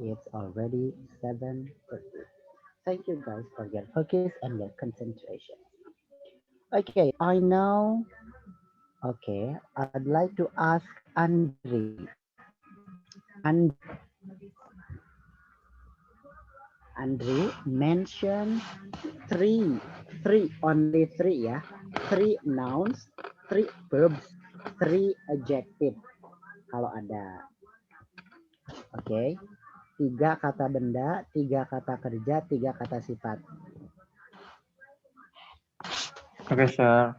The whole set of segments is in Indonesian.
It's already 7:30. Thank you guys for your focus and your concentration. Okay, I know. Okay, I'd like to ask Andri. Andri, mention three, only three ya. Three nouns, three verbs, three adjective. Kalau ada, oke. Tiga kata benda, tiga kata kerja, tiga kata sifat. Oke, sir.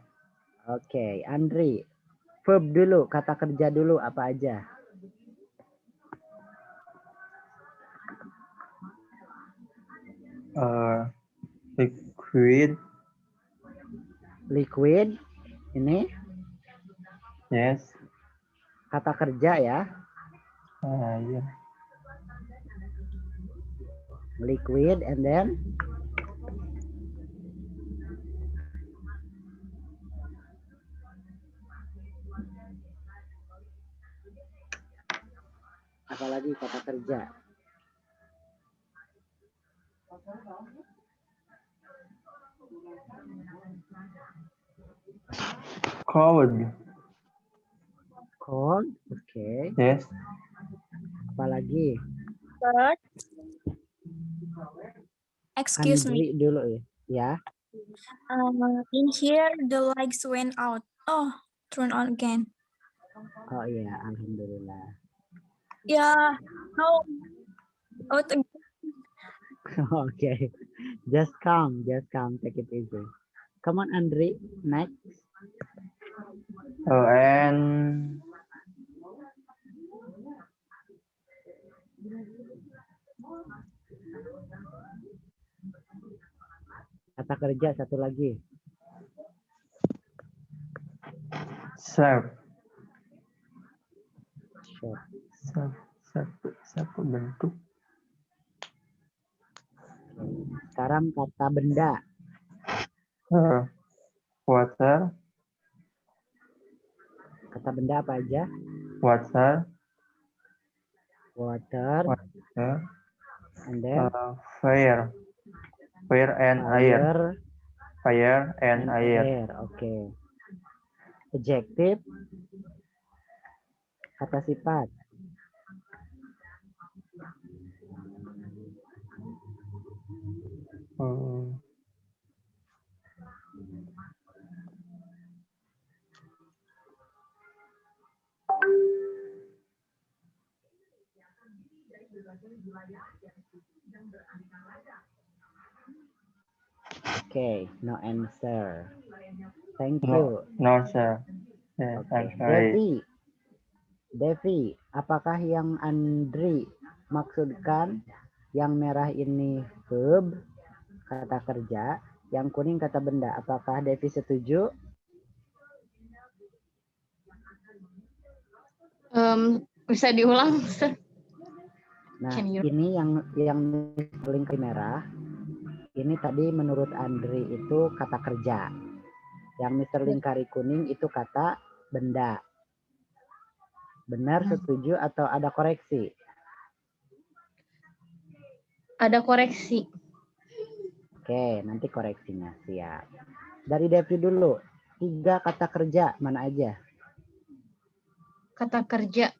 Oke, Andri. Verb dulu, kata kerja dulu apa aja? Liquid. Liquid, ini Yes. kata kerja ya. Yeah. Liquid and then apalagi kata kerja. Cold. Cold, oke. Yes. Apalagi? But, excuse Andri me. dulu ya. In here, the lights went out. Oh, turn on again. Oh iya, alhamdulillah. Yeah, no, out again. Okay, just calm, take it easy. Come on, Andri, next. And Kata kerja satu lagi. serve. Sure. Serve bentuk. Sekarang kata benda. Water. Kata benda apa aja? Water. Water. And then Fire. Fire and air. Fire and air. Oke. Adjective. Kata sifat. Okay, no answer. Thank you. No, sir. Yes, I'm sorry. Devi, apakah yang Andri maksudkan yang merah ini verb, kata kerja, yang kuning kata benda? Apakah Devi setuju? Bisa diulang? Nah, ini yang lingkar merah, ini tadi menurut Andri itu kata kerja. Yang Mister Lingkari kuning itu kata benda. Benar, setuju atau ada koreksi? Ada koreksi. Oke, nanti koreksinya. Siap. Dari Devi dulu. 3 kata kerja, mana aja? Kata kerja.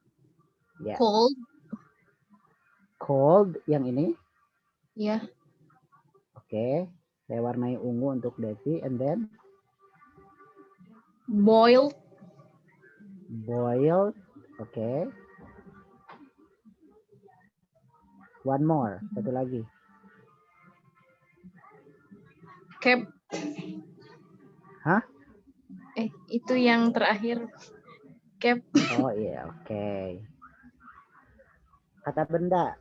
Ya. Cold. Cold, yang ini? Ya. Oke. Saya warnai ungu untuk Devi. And then? Boiled. Boiled. Oke. One more. Satu lagi. Kept. Hah? Itu yang terakhir. Kept. Oh iya, oke. Kata benda.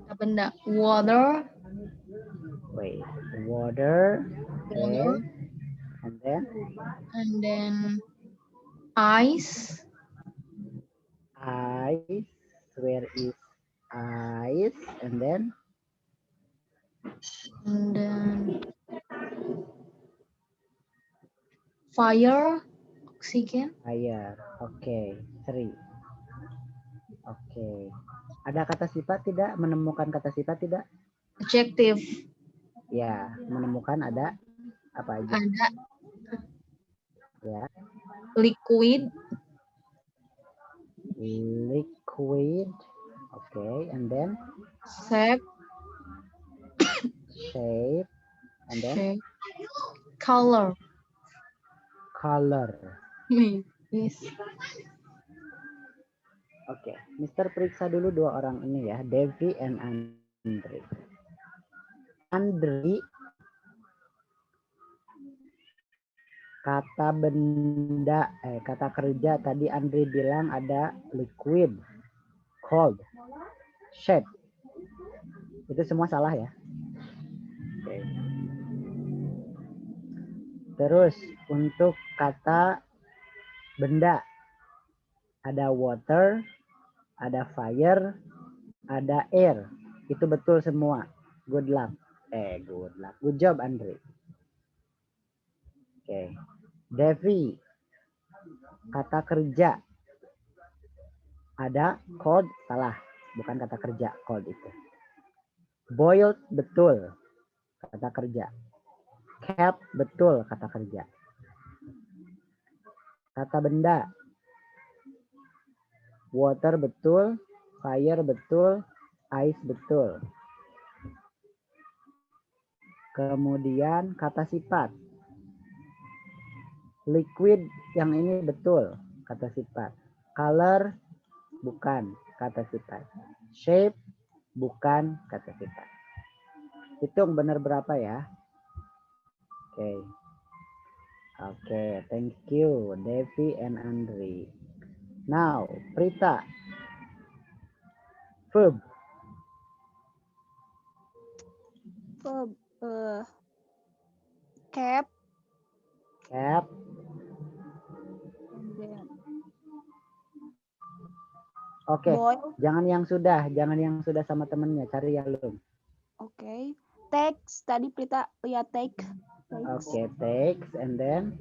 Kata benda. Water. Wait. Water. Water. Okay. And then? Ice. Ice. Where is ice? And then? Fire. Oxygen. Fire. Oke. 3. Oke. Ada kata sifat tidak? Menemukan kata sifat tidak? Adjective. Ya, menemukan ada apa aja? Ada Ya, liquid, liquid. Okay, and then shape, shape, and then shape, color. color. Yes. Oke, Mister periksa dulu dua orang ini ya, Devi and Andri. Andri, kata benda, kata kerja tadi Andri bilang ada liquid, cold, shape. Itu semua salah ya. Oke. Terus untuk kata benda, ada water, ada fire, ada air. Itu betul semua. Good luck. Good luck. Good job, Andre. Oke. Devi. Kata kerja. Ada cold, salah. Bukan kata kerja, cold itu. Boiled, betul. Kata kerja. Cap, betul. Kata kerja. Kata benda. Water, betul. Fire, betul. Ice, betul. Kemudian kata sifat. Liquid yang ini betul, kata sifat. Color bukan, kata sifat. Shape bukan, kata sifat. Hitung benar berapa ya? Oke. Oke, thank you Devi and Andri. Now, Prita. Verb. Verb. Cap. Cap. And then Oke, boil. jangan yang sudah sama temennya, cari yang belum. Oke. Takes. Tadi Prita lihat take. Oke, takes and then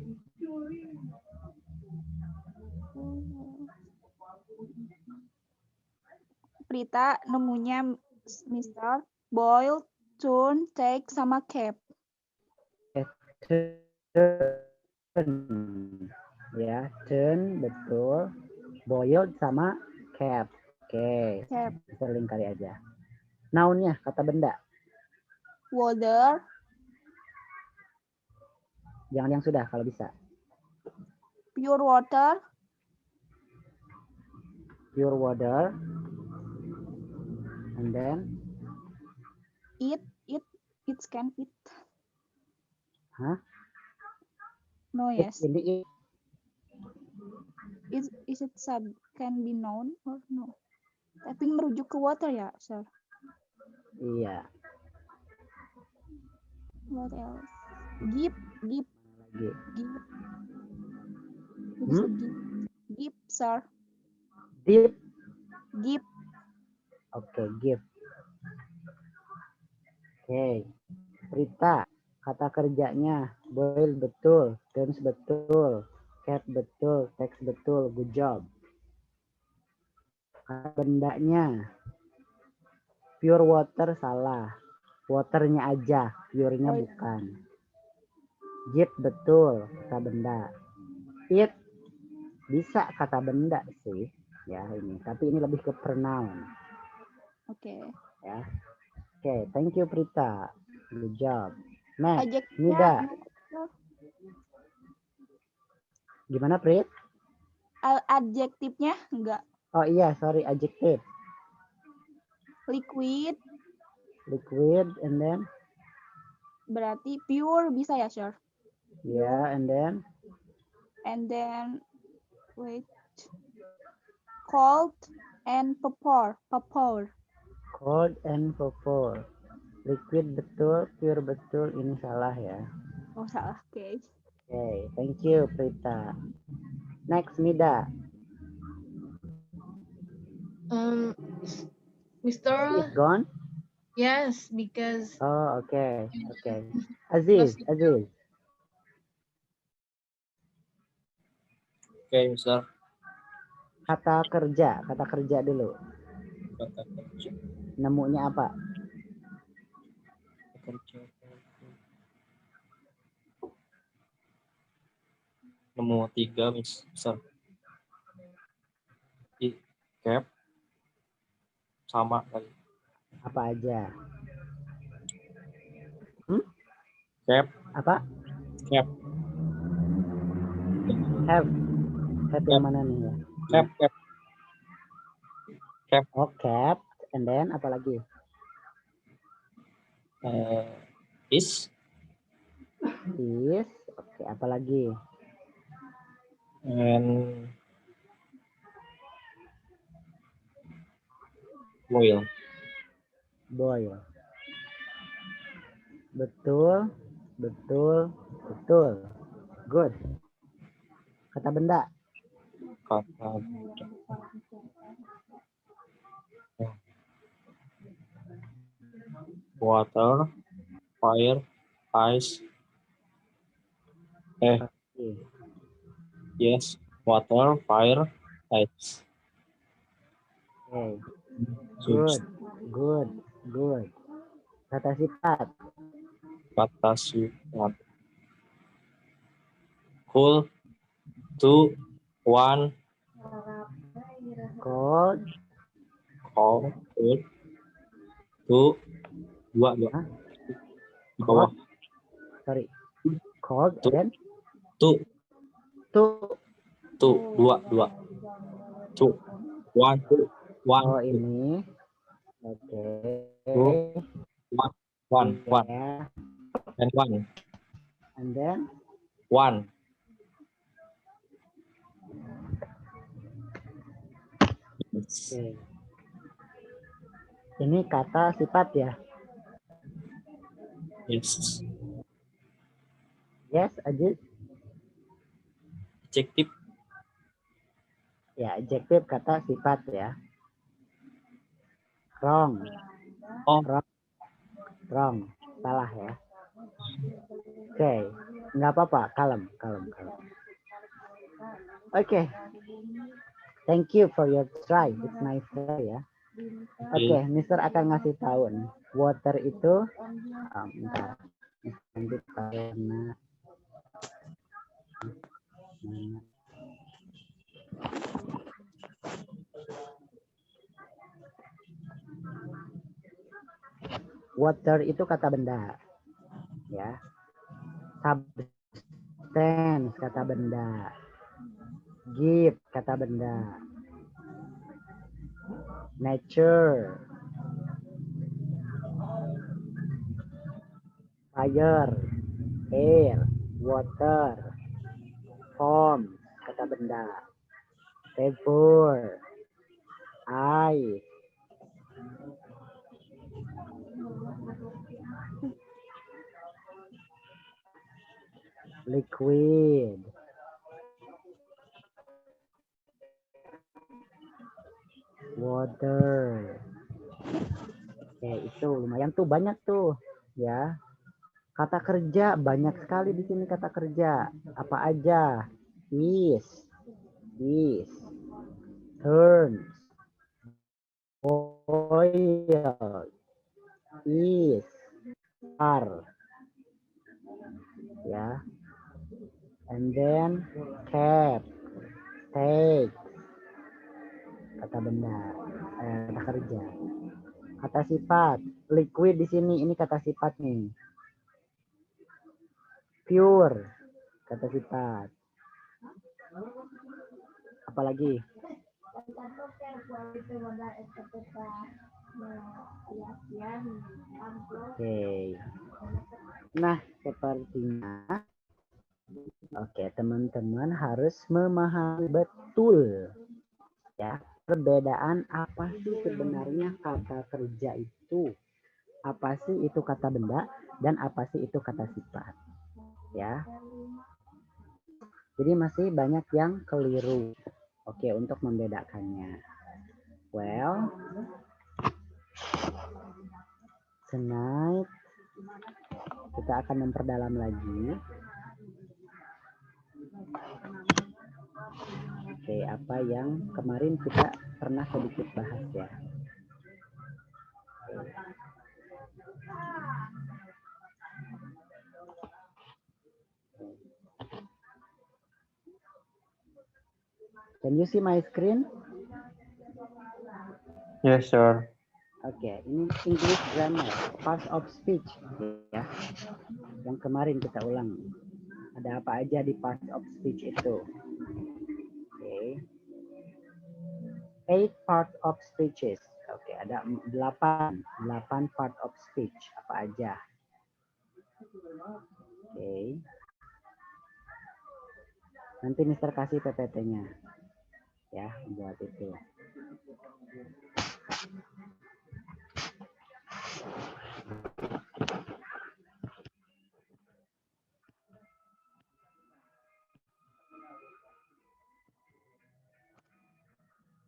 Prita nemunya misal boil, turn, take sama cap. turn. Ya, turn betul. Boiled sama cap. Oke. Cap. Sering kali aja. Noun-nya, kata benda. Water. Jangan yang sudah kalau bisa. Pure water. Pure water. And then It can eat. Hah? No, yes. Ini Is it sub can be known or no? Tapi merujuk ke water ya, sir. iya. What else? Give. Lagi. Give, sir. Deep. Give. Oke, give. Oke. Rita, kata kerjanya boil betul, turns betul, cat betul, text betul, good job. Kata bendanya pure water salah, waternya aja, pure-nya bukan. Jeep betul, kata benda. It bisa kata benda sih, ya ini, tapi ini lebih ke pronoun. Oke. Ya. Oke, thank you Prita, good job. Next, Adjektifnya Nida. Gimana Prit? Adjektifnya enggak. Oh iya, sorry, adjective. Liquid. Liquid, and then? Berarti pure bisa ya, sir? Yeah, and then? And then, wait. Cold and vapor. Cold and vapor. Liquid betul, pure betul, ini salah ya. Oh, salah, oke. Okay, thank you Prita. Next, Nida. Mr. Is gone? Yes, because Oh, okay. Aziz. Okay, Mister. Kata kerja dulu. Kata kerja. Nemunya apa? Kerja. Nemu 3 misal. Cap sama kali. Apa aja? Cap. Apa? Cap. Have. Have yang mana nih ya? Cap. Cap. Cap. Oh, cap. And then apa lagi? Is. Is. Oke, apa lagi? And boil. Boil. Betul, betul, betul. Good. Kata benda. Kata water, fire, ice. Oke. Yes, water, fire, ice. Okay. Good, good, good. Kata sifat. Kata sifat. Cool, 2, 1. Cold. Cold, 2, 2. Hah? Di bawah. Sorry. Cold, Two. and then 2, 2. 2, 1, 2, 1. Oh, ini. Oke. Two. 1, 1. Ya. And 1. And then 1. oke. Ini kata sifat ya. Yes. Yes, Ajit. Adjective. Ya, adjektif kata sifat ya. Wrong. Oh. Wrong. Salah ya. Oke. Nggak apa-apa. Kalem. Oke. Thank you for your try. It's nice try ya. Oke, Mister akan ngasih tahu nih. Water itu bentar. Nanti karena water itu kata benda. Ya. Substance kata benda. Gift kata benda. Nature. Fire. Air. Water. Form kata benda. Vapor. Ice. Liquid. Water. Oke, itu lumayan tuh, banyak tuh ya. Kata kerja banyak sekali di sini kata kerja. Apa aja? Is, turns, boil, is, are, ya. And then cap, take, kata benda, kata kerja. Kata sifat, liquid di sini ini kata sifat nih. Pure, kata sifat. Apalagi? Oke. Nah, sepertinya teman-teman harus memahami betul ya perbedaan apa sih sebenarnya kata kerja itu, apa sih itu kata benda, dan apa sih itu kata sifat ya. Jadi masih banyak yang keliru. Oke, untuk membedakannya. Well, tonight kita akan memperdalam lagi. Oke, apa yang kemarin kita pernah sedikit bahas ya. Can you see my screen? Yes, sir. Oke, ini English grammar, parts of speech, ya. Yang kemarin kita ulang. Ada apa aja di parts of speech itu? Oke. 8 parts of speeches. Oke, ada 8 part of speech. Apa aja? Oke. Nanti Mister kasih PPT-nya. Ya, buat itu.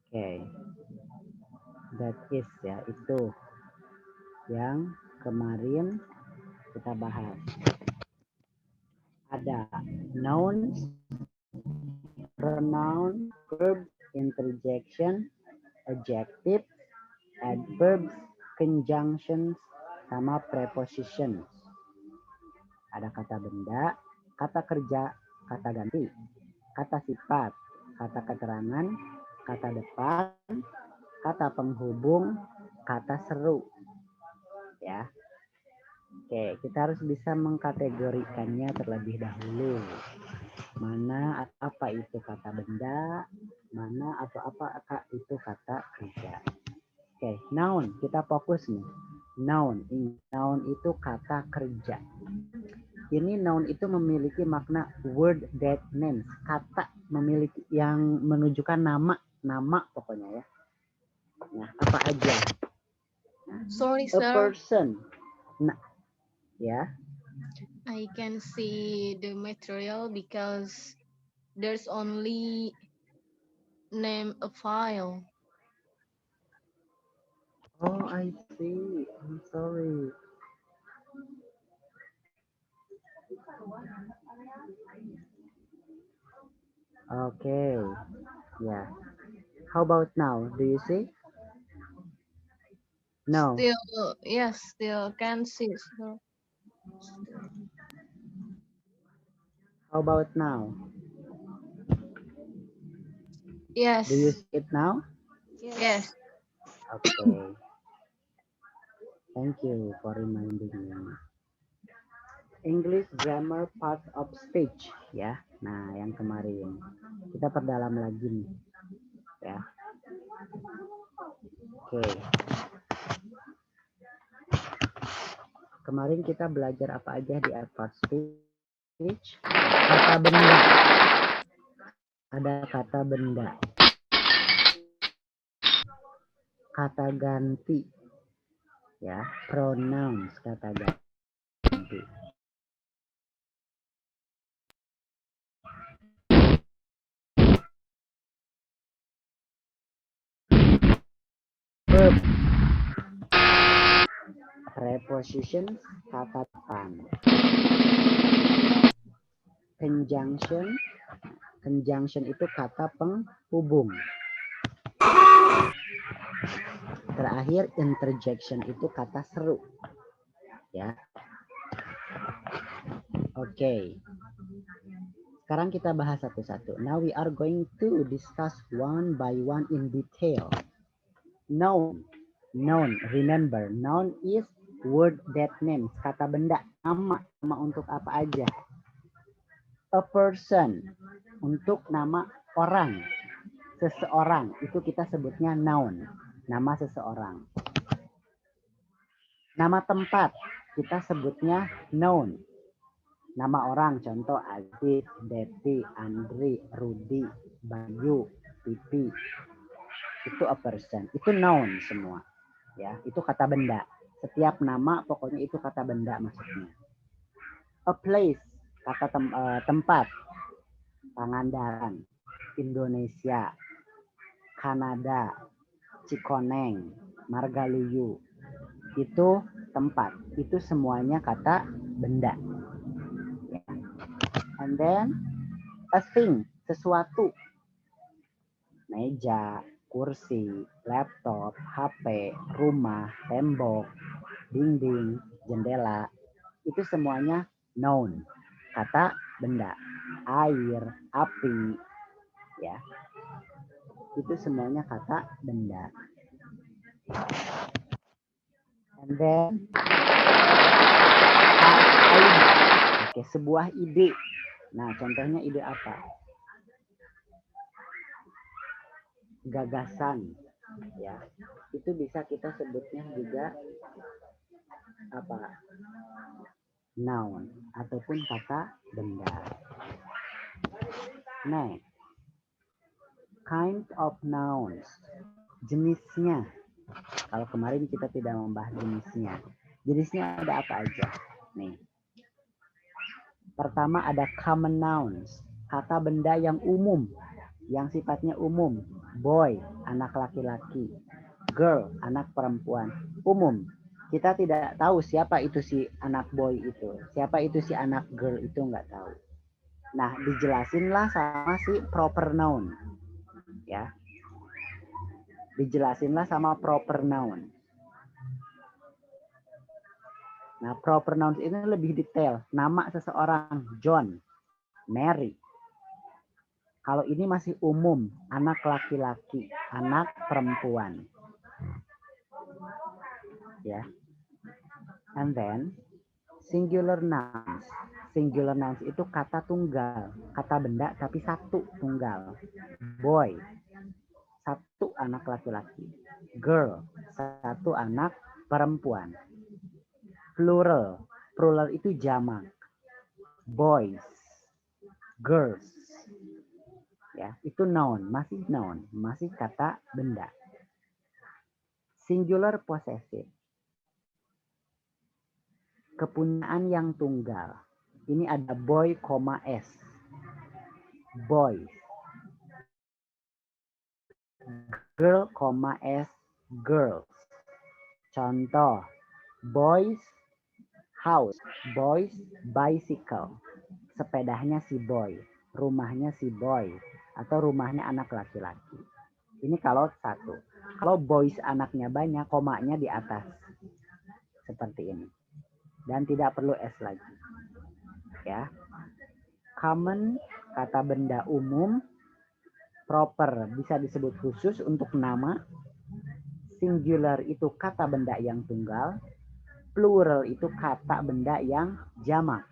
Oke. That is ya, itu yang kemarin kita bahas. Ada nouns, pronoun, verb, interjection, adjective, adverbs, conjunctions, sama prepositions. Ada kata benda, kata kerja, kata ganti, kata sifat, kata keterangan, kata depan, kata penghubung, kata seru. Ya. Oke, kita harus bisa mengkategorikannya terlebih dahulu. Mana apa itu kata benda, mana atau apa itu kata kerja. Oke, noun, kita fokus nih. Noun itu kata kerja. Ini noun itu memiliki makna word that names, kata memiliki yang menunjukkan nama pokoknya ya. Nah, apa aja? Sorry, A sir. person. Nah, ya. I can see the material because there's only name a file. Oh, I see. I'm sorry. Okay. Yeah. How about now? Do you see? No. Still, yes, still can see. So. How about now? Yes. Do you see it now? Yes. Okay. Thank you for reminding me. English grammar part of speech, ya. Nah, yang kemarin kita perdalam lagi nih, ya. Oke. Kemarin kita belajar apa aja di part speech? Kata benda. Ada kata benda. Kata ganti. Ya, pronouns kata ganti. Verb. Prepositions kata depan. Conjunction itu kata penghubung. Terakhir interjection itu kata seru. Ya. Oke. Sekarang kita bahas satu-satu. Now we are going to discuss one by one in detail. Noun. Remember, noun is word that names, kata benda, nama untuk apa aja. A person, untuk nama orang, seseorang, itu kita sebutnya noun, nama seseorang. Nama tempat, kita sebutnya noun. Nama orang, contoh Aziz, Devi, Andri, Rudi, Bayu, Pipi. Itu a person, itu noun semua. Ya, itu kata benda. Setiap nama pokoknya itu kata benda maksudnya. A place, kata tempat. Pangandaran, Indonesia, Kanada, Cikoneng, Margaluyu. Itu tempat. Itu semuanya kata benda. Ya. And then a thing, sesuatu. Meja, kursi, laptop, HP, rumah, tembok, dinding, jendela, itu semuanya noun, kata benda. Air, api, ya. itu semuanya kata benda. And then oke, sebuah ide. Nah, contohnya ide apa? Gagasan, ya. Itu bisa kita sebutnya juga apa? Noun ataupun kata benda. Next, kind of nouns, jenisnya. Kalau kemarin kita tidak membahas jenisnya. Jenisnya ada apa aja? Nih. Pertama ada common nouns, kata benda yang umum, yang sifatnya umum. Boy, anak laki-laki. Girl, anak perempuan. Umum. Kita tidak tahu siapa itu si anak boy itu. Siapa itu si anak girl itu nggak tahu. Nah, dijelasinlah sama si proper noun. Ya. Dijelasinlah sama proper noun. Nah, proper nouns ini lebih detail. Nama seseorang, John, Mary. Kalau ini masih umum, anak laki-laki, anak perempuan. Ya. And then, singular nouns. Singular nouns itu kata tunggal. Kata benda tapi satu, tunggal. Boy, satu anak laki-laki. Girl, satu anak perempuan. Plural. Plural itu jamak. Boys. Girls. Ya, itu noun. Masih noun. Masih kata benda. Singular possessive. Kepunyaan yang tunggal. Ini ada boy, s. Boys. Girl, s. Girls. Contoh. Boys house. Boys bicycle. Sepedanya si boy. Rumahnya si boy. Atau rumahnya anak laki-laki. Ini kalau satu. Kalau boys anaknya banyak, komanya di atas. Seperti ini. Dan tidak perlu S lagi. Ya. Common, kata benda umum. Proper, bisa disebut khusus untuk nama. Singular itu kata benda yang tunggal. Plural itu kata benda yang jamak.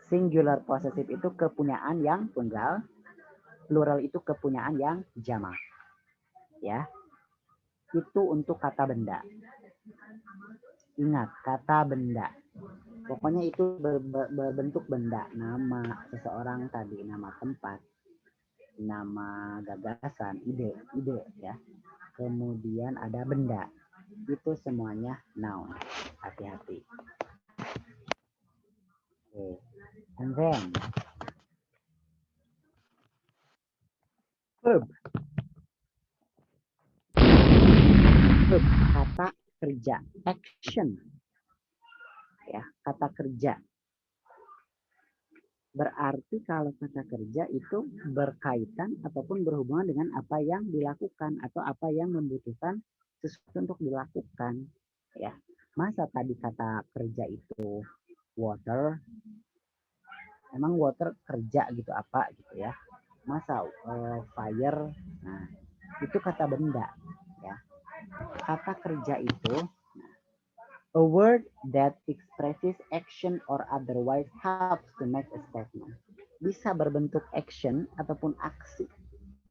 Singular possessive itu kepunyaan yang tunggal. Plural itu kepunyaan yang jamak. Ya. Itu untuk kata benda. Ingat, kata benda. Pokoknya itu berbentuk benda. Nama seseorang tadi, nama tempat, nama gagasan, ide ya. Kemudian ada benda. Itu semuanya noun. Hati-hati. Okay. And then verb. Verb, kata kerja, action. Ya, kata kerja. Berarti kalau kata kerja itu berkaitan ataupun berhubungan dengan apa yang dilakukan atau apa yang membutuhkan sesuatu untuk dilakukan. Ya, masa tadi kata kerja itu water, emang water kerja gitu apa gitu ya? Masa fire, nah itu kata benda. Ya, kata kerja itu a word that expresses action or otherwise helps to make a statement. Bisa berbentuk action ataupun aksi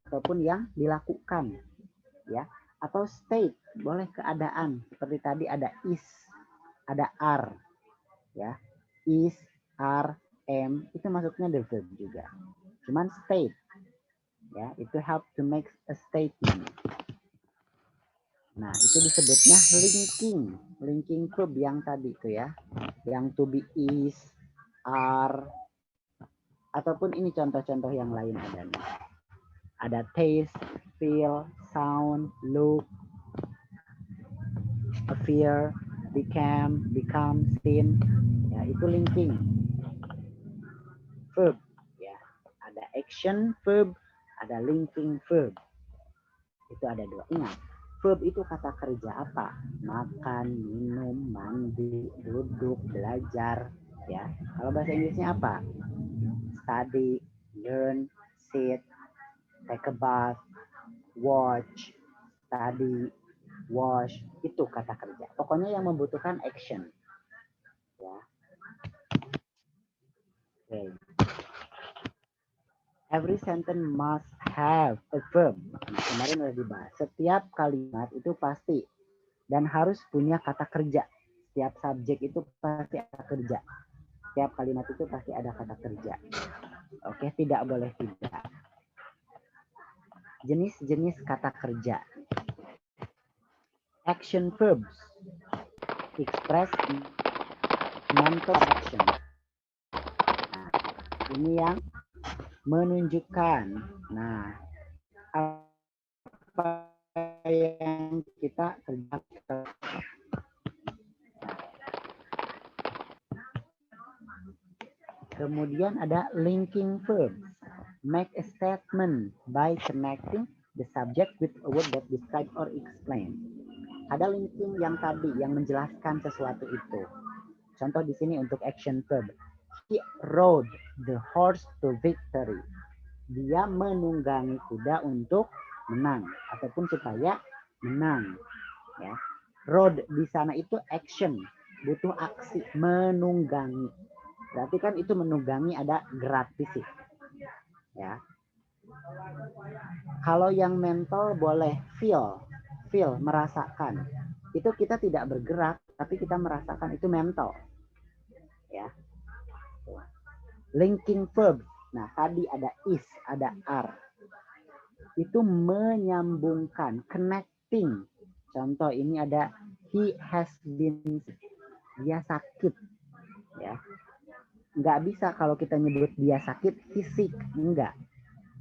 ataupun yang dilakukan, ya. Atau state, boleh keadaan. Seperti tadi ada is, ada are, ya. Is, are, am itu masuknya the verb juga. Cuman state, ya, itu help to make a statement. Nah, itu disebutnya linking verb yang tadi itu ya. Yang to be is, are, ataupun ini contoh-contoh yang lain ada nih. Ada taste, feel, sound, look, appear, become, seen. Ya, itu linking verb. Ya, ada action verb, ada linking verb. Itu ada dua. Ingat. Verb itu kata kerja apa? Makan, minum, mandi, duduk, belajar. Ya, kalau bahasa Inggrisnya apa? Study, learn, sit, take a bath, watch, study, wash, itu kata kerja. Pokoknya yang membutuhkan action. Ya. Okay. Every sentence must have a verb. Nah, kemarin udah dibahas. Setiap kalimat itu pasti dan harus punya kata kerja. Setiap subjek itu pasti ada kerja. Setiap kalimat itu pasti ada kata kerja. Oke, tidak boleh tidak. Jenis-jenis kata kerja. Action verbs. Express mental action. Nah, ini yang menunjukkan. Nah, apa yang kita kerjakan. Kemudian ada linking verbs. Make a statement by connecting the subject with a word that describe or explain. Ada linking yang tadi yang menjelaskan sesuatu itu. Contoh di sini untuk action verb. He rode the horse to victory. Dia menunggangi kuda untuk menang ataupun supaya menang. Ya. Rode di sana itu action, butuh aksi, menunggangi. Berarti kan itu menunggangi ada gerak fisik. Ya. Kalau yang mental boleh feel, merasakan. Itu kita tidak bergerak, tapi kita merasakan itu mental. Ya. Linking verb. Nah, tadi ada is, ada are. Itu menyambungkan, connecting. Contoh ini ada he has been, dia sakit. Ya. Nggak bisa kalau kita nyebut dia sakit, he sick. Enggak.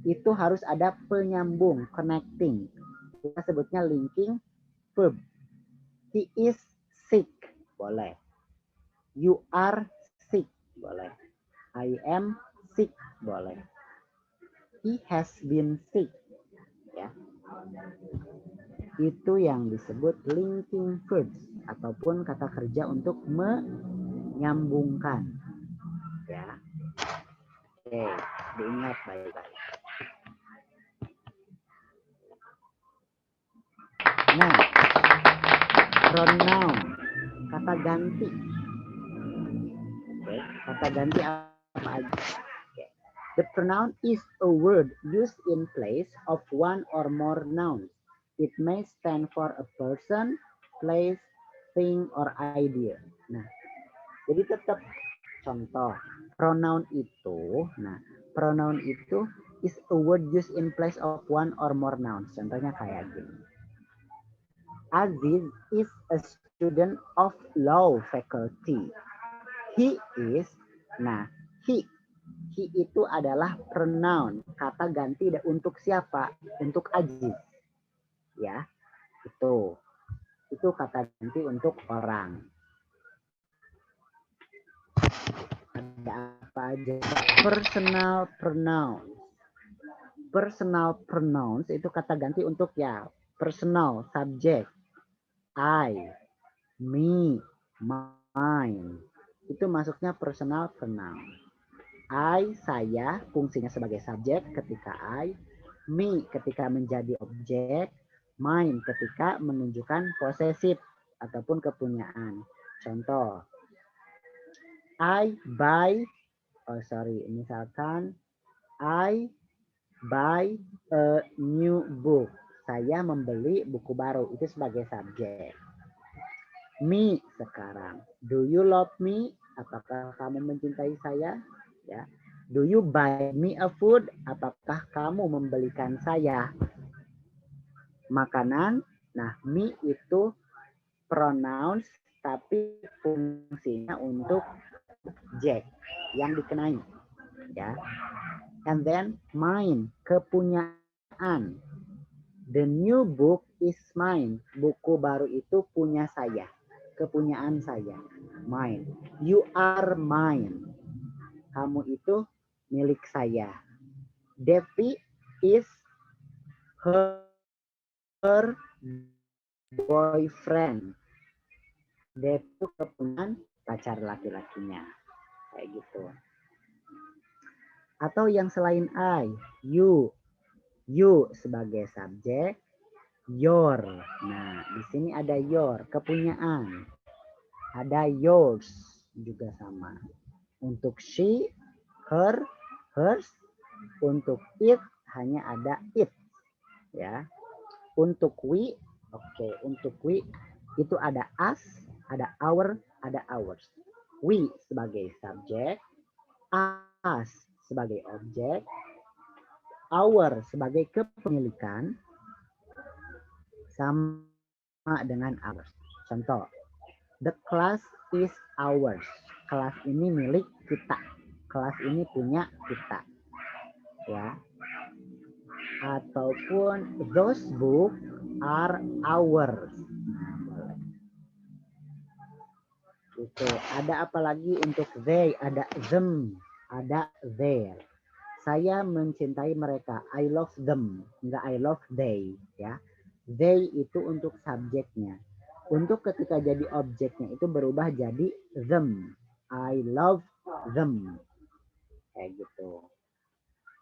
Itu harus ada penyambung, connecting. Kita sebutnya linking verb. He is sick. Boleh. You are sick. Boleh. I am sick. Boleh. He has been sick. Ya. Itu yang disebut linking verbs ataupun kata kerja untuk menyambungkan. Ya. Oke, diingat baik-baik. Nah, pronoun, kata ganti. Oke, kata ganti apa aja? Oke. The pronoun is a word used in place of one or more nouns. It may stand for a person, place, thing, or idea. Nah, jadi tetap contoh pronoun itu. Nah, pronoun itu is a word used in place of one or more nouns. Contohnya kayak gini. Aziz is a student of law faculty. He is, nah, he itu adalah pronoun, kata ganti untuk siapa? Untuk Aziz. Ya, itu kata ganti untuk orang. Ada apa aja? Personal pronouns. Personal pronouns itu kata ganti untuk ya personal, subjek. I, me, mine. Itu masuknya personal pronoun. I, saya, fungsinya sebagai subjek ketika I. Me ketika menjadi objek. Mine ketika menunjukkan posesif ataupun kepunyaan. Contoh. I buy, misalkan I buy a new book. Saya membeli buku baru, itu sebagai subjek. Me sekarang. Do you love me? Apakah kamu mencintai saya? Ya. Do you buy me a food? Apakah kamu membelikan saya makanan? Nah, me itu pronouns tapi fungsinya untuk subjek yang dikenai. Ya. And then mine, kepunyaan. The new book is mine. Buku baru itu punya saya. Kepunyaan saya. Mine. You are mine. Kamu itu milik saya. Devi is her boyfriend. Devi itu kepunyaan pacar laki-lakinya. Kayak gitu. Atau yang selain I, you. You sebagai subjek, your. Nah, di sini ada your, kepunyaan. Ada yours juga sama. Untuk she, her, hers. Untuk it hanya ada it, ya. Untuk we, oke, untuk we itu ada us, ada our, ada ours. We sebagai subjek, us sebagai objek, our sebagai kepemilikan, sama dengan ours. Contoh, the class is ours. Kelas ini milik kita. Kelas ini punya kita. Ya. Ataupun those books are ours. Nah, itu. Ada apa lagi untuk they? Ada them, ada their. Saya mencintai mereka. I love them. Enggak I love they, ya. They itu untuk subjeknya. Untuk ketika jadi objeknya itu berubah jadi them. I love them. Kayak gitu.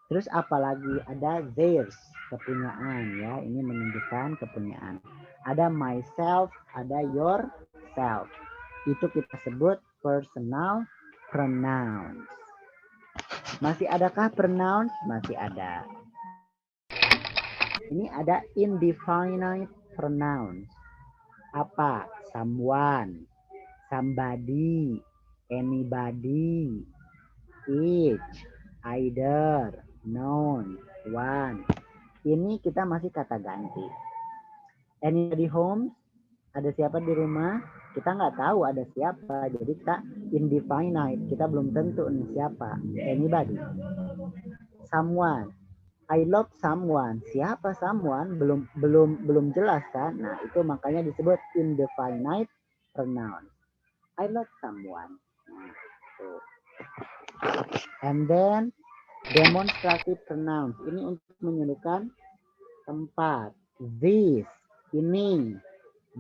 Terus apalagi ada theirs, kepunyaan, ya. Ini menunjukkan kepunyaan. Ada myself, ada yourself. Itu kita sebut personal pronouns. Masih adakah pronouns? Masih ada. Ini ada indefinite pronouns. Apa? Someone, somebody, anybody, each, either, none, one. Ini kita masih kata ganti. Anybody home? Ada siapa di rumah? Kita nggak tahu ada siapa. Jadi kita indefinite. Kita belum tentu nih siapa. Anybody. Someone. I love someone. Siapa someone? Belum jelas kan? Nah, itu makanya disebut indefinite pronoun. I love someone. Nah, tuh. And then demonstrative pronouns. Ini untuk menunjukkan tempat. This, ini,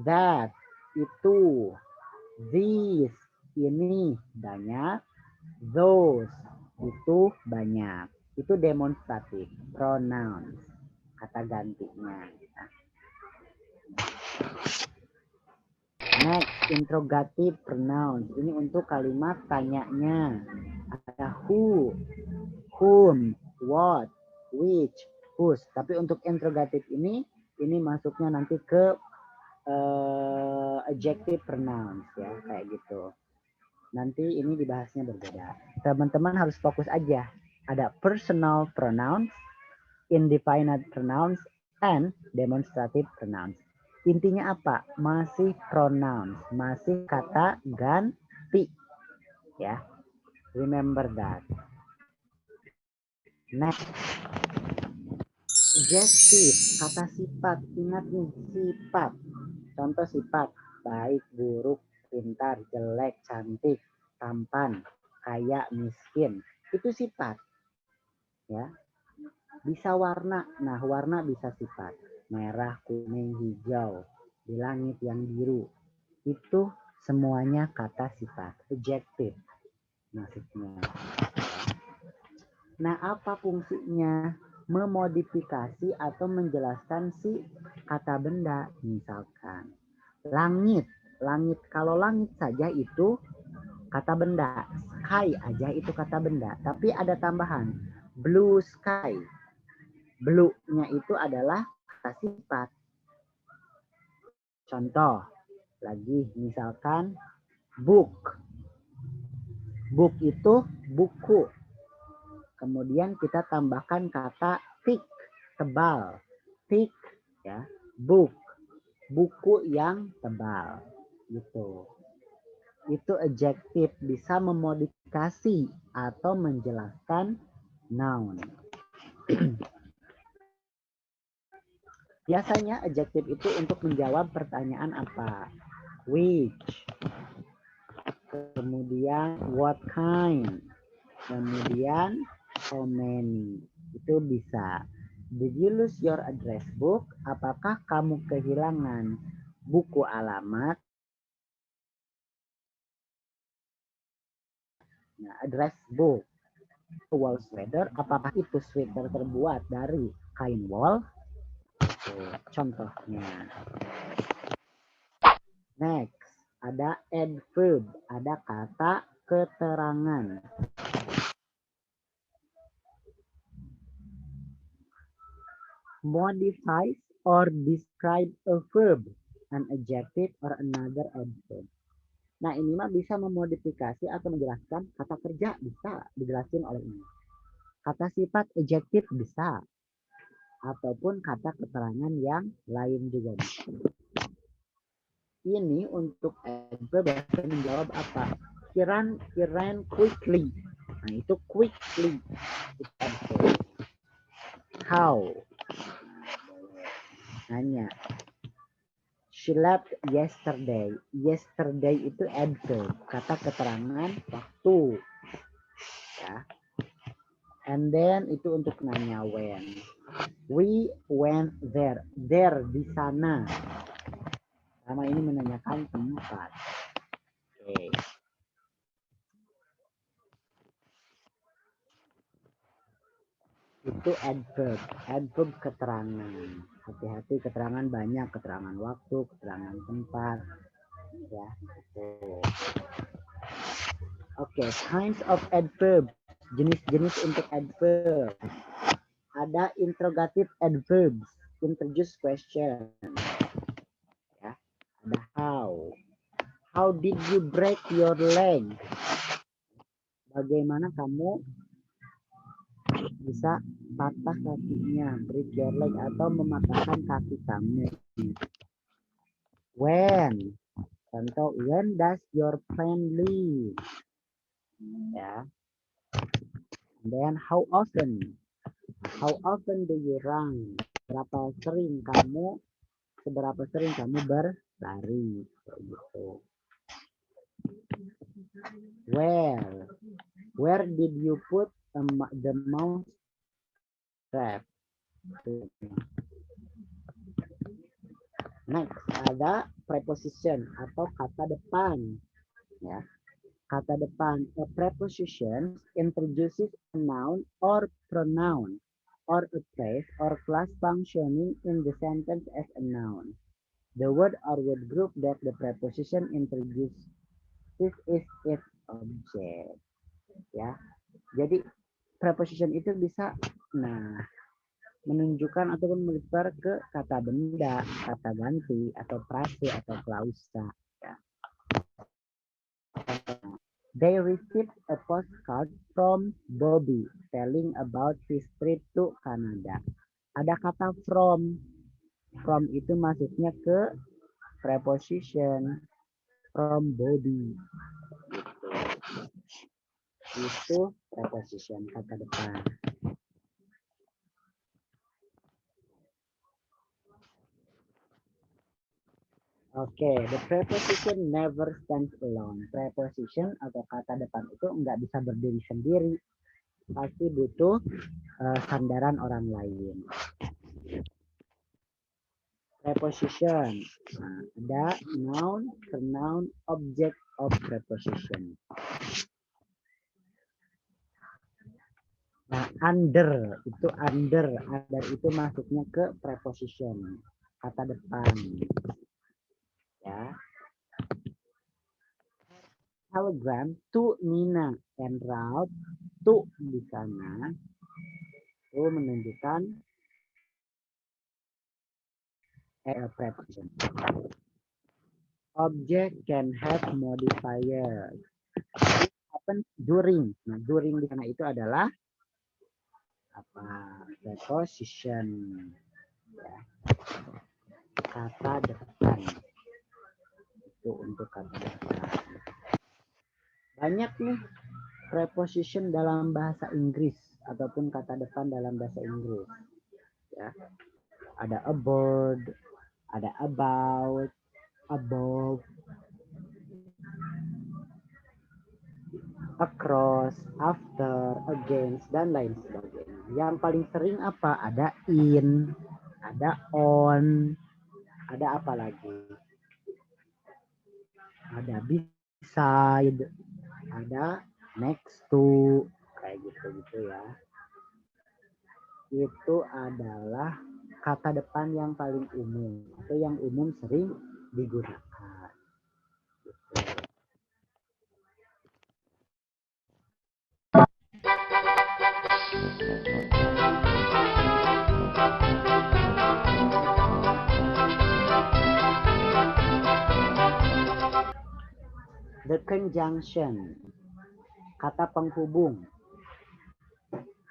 that, itu, these, ini banyak, those, itu banyak. Itu demonstratif pronouns, kata gantinya. Next, interrogative pronouns. Ini untuk kalimat tanyanya. Ada who, whom, what, which, whose. Tapi untuk interrogative ini masuknya nanti ke adjective pronouns, ya, kayak gitu. Nanti ini dibahasnya berbeda. Teman-teman harus fokus aja. Ada personal pronouns, indefinite pronouns, and demonstrative pronouns. Intinya apa? Masih pronouns, masih kata ganti. Ya, remember that. Next, adjective, kata sifat. Ingat nih, sifat. Contoh sifat, baik, buruk, pintar, jelek, cantik, tampan, kaya, miskin. Itu sifat. Ya, bisa warna. Nah, warna bisa sifat. Merah, kuning, hijau, di langit yang biru. Itu semuanya kata sifat. Adjective maksudnya. Nah, apa fungsinya? Memodifikasi atau menjelaskan si kata benda. Misalkan langit. Langit, kalau langit saja itu kata benda. Sky aja itu kata benda. Tapi ada tambahan. Blue sky. Blue-nya itu adalah kata sifat. Contoh, lagi misalkan book. Book itu buku. Kemudian kita tambahkan kata thick, tebal. Thick, ya, book. Buku yang tebal. Gitu. Itu adjektif, bisa memodifikasi atau menjelaskan noun. Biasanya adjektif itu untuk menjawab pertanyaan apa? Which. Kemudian what kind. Kemudian how many. Itu bisa. Did you lose your address book? Apakah kamu kehilangan buku alamat? Nah, address book. Wool sweater, apakah itu sweater terbuat dari kain wool? Contohnya. Next, ada adverb, ada kata keterangan. Modifies or describe a verb, an adjective or another adverb. Nah, ini mah bisa memodifikasi atau menjelaskan kata kerja, bisa dijelasin oleh ini. Kata sifat adjektif bisa, ataupun kata keterangan yang lain juga bisa. Ini untuk adverb bisa menjawab apa? He ran quickly. Nah, itu quickly. How? Nanya. She left yesterday. Yesterday itu adverb, kata keterangan waktu. Ya. And then itu untuk nanya when. We went there. There di sana. Sama ini menanyakan tempat. Oke. Itu adverb. Adverb keterangan. Hati-hati, keterangan banyak, keterangan waktu, keterangan tempat. Ya, Oke, kinds of adverb. Jenis-jenis untuk adverb. Ada interrogative adverbs, introduce question. Ya, ada how. How did you break your leg? Bagaimana kamu bisa patah kakinya, break your leg, atau mematahkan kaki kamu. When, contoh, when does your friend leave? Ya. And then how often do you run? Seberapa sering kamu berlari? Gitu. Where did you put the mouse trap? Next, ada preposition atau kata depan. Ya. Kata depan. A preposition introduces a noun or pronoun or a place or class functioning in the sentence as a noun. The word or word group that the preposition introduces is its object. Ya. Jadi preposition itu bisa menunjukkan ataupun merefer ke kata benda, kata ganti, atau frase atau klausa. Ya. They received a postcard from Bobby telling about his trip to Canada. Ada kata from. From itu masuknya ke preposition from Bobby. Itu preposition kata depan. Oke, the preposition never stands alone. Preposition atau kata depan itu nggak bisa berdiri sendiri. Pasti butuh sandaran orang lain. Preposition. Nah, ada noun, pronoun, object of preposition. Nah, under itu masuknya ke preposition, kata depan. Ya. Telegram to Nina and Ralph, to di sana itu menunjukkan preposition. Object can have modifiers. Happen during. Nah, during di sana itu adalah preposition. Ya. Kata depan. Itu untuk kata depan. Banyak nih preposition dalam bahasa Inggris ataupun kata depan dalam bahasa Inggris. Ya. Ada aboard, ada about, above, across, after, against, dan lain sebagainya. Yang paling sering apa? Ada in, ada on, ada apa lagi? Ada beside, ada next to, kayak gitu ya. Itu adalah kata depan yang paling umum atau yang umum sering digunakan. The conjunction, kata penghubung.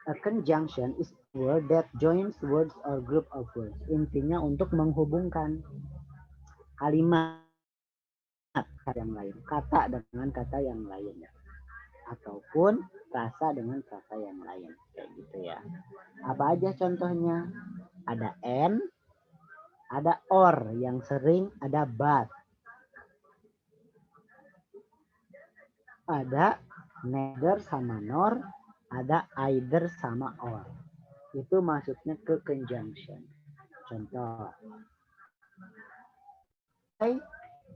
A conjunction is a word that joins words or group of words. Intinya untuk menghubungkan kalimat yang lain, kata dengan kata yang lain, ataupun frasa dengan frasa yang lain, kayak gitu ya. Apa aja contohnya? Ada and, ada or yang sering, ada but, ada neither sama nor, ada either sama or. Itu masuknya ke conjunction. Contoh, I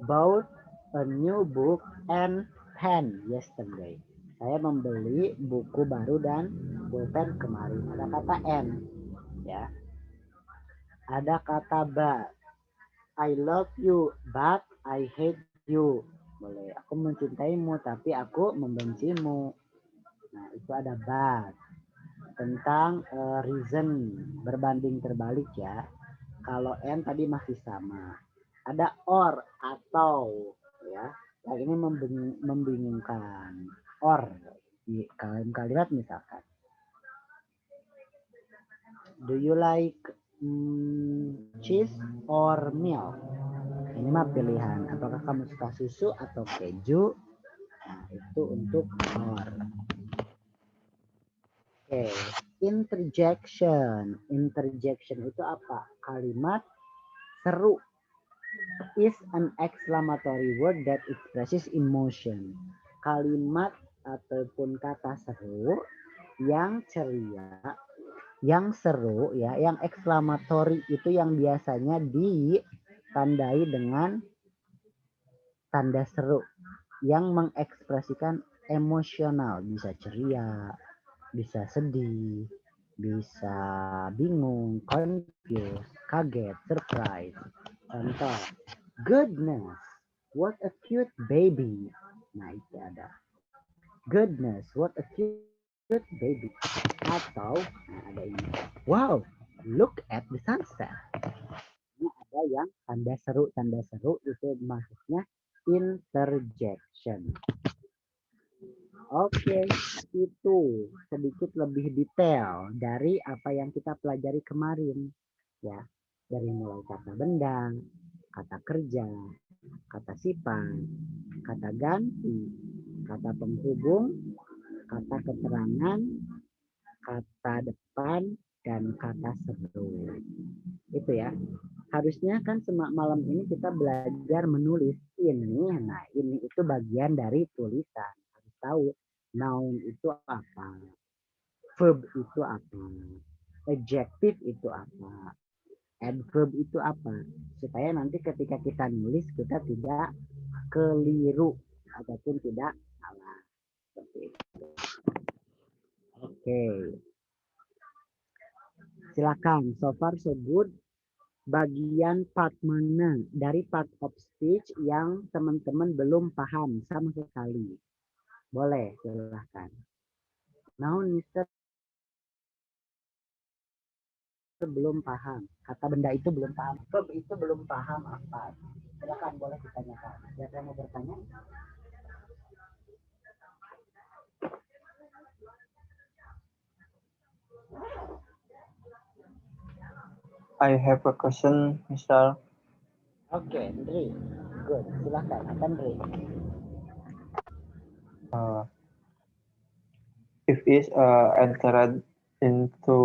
bought a new book and pen yesterday. Saya membeli buku baru dan pulpen kemarin. Ada kata and, ya. Ada kata but. I love you but I hate you. Boleh, aku mencintaimu tapi aku membencimu. Nah, itu ada but. Tentang reason, berbanding terbalik ya. Kalau and tadi masih sama. Ada or atau, ya. Yang ini membingungkan. Or di kalimat misalkan. Do you like cheese or milk? Ini mah pilihan. Apakah kamu suka susu atau keju? Nah, itu untuk or. Oke, interjection. Interjection itu apa? Kalimat seru. Is an exclamatory word that expresses emotion. Kalimat ataupun kata seru yang ceria, yang seru ya, yang exclamatory itu yang biasanya ditandai dengan tanda seru yang mengekspresikan emosional, bisa ceria, bisa sedih, bisa bingung, confused, kaget, surprise. Contoh, goodness, what a cute baby. Nah, itu ada. Goodness, what a cute baby. Atau, nah ada ini. Wow, look at the sunset. Ini ada yang tanda seru itu maksudnya interjection. Oke, itu sedikit lebih detail dari apa yang kita pelajari kemarin. Ya, dari mulai kata benda, kata kerja, kata sifat, kata ganti, kata penghubung, kata keterangan, kata depan, dan kata seru. Itu ya. Harusnya kan malam ini kita belajar menulis ini. Nah, ini itu bagian dari tulisan. Harus tahu noun itu apa, verb itu apa, adjective itu apa, adverb itu apa, supaya nanti ketika kita nulis kita tidak keliru ataupun tidak salah. Seperti itu. Oke. Silakan, so far so good. Bagian part mana dari part of speech yang teman-teman belum paham sama sekali? Boleh, silakan. Namun Mister belum paham. Kata benda itu belum paham. Verb itu belum paham apa. Silakan, boleh ditanyakan. Siapa yang mau bertanya? I have a question, Mr. Oke, Andri. Good. Silakan, Andri. If is entered into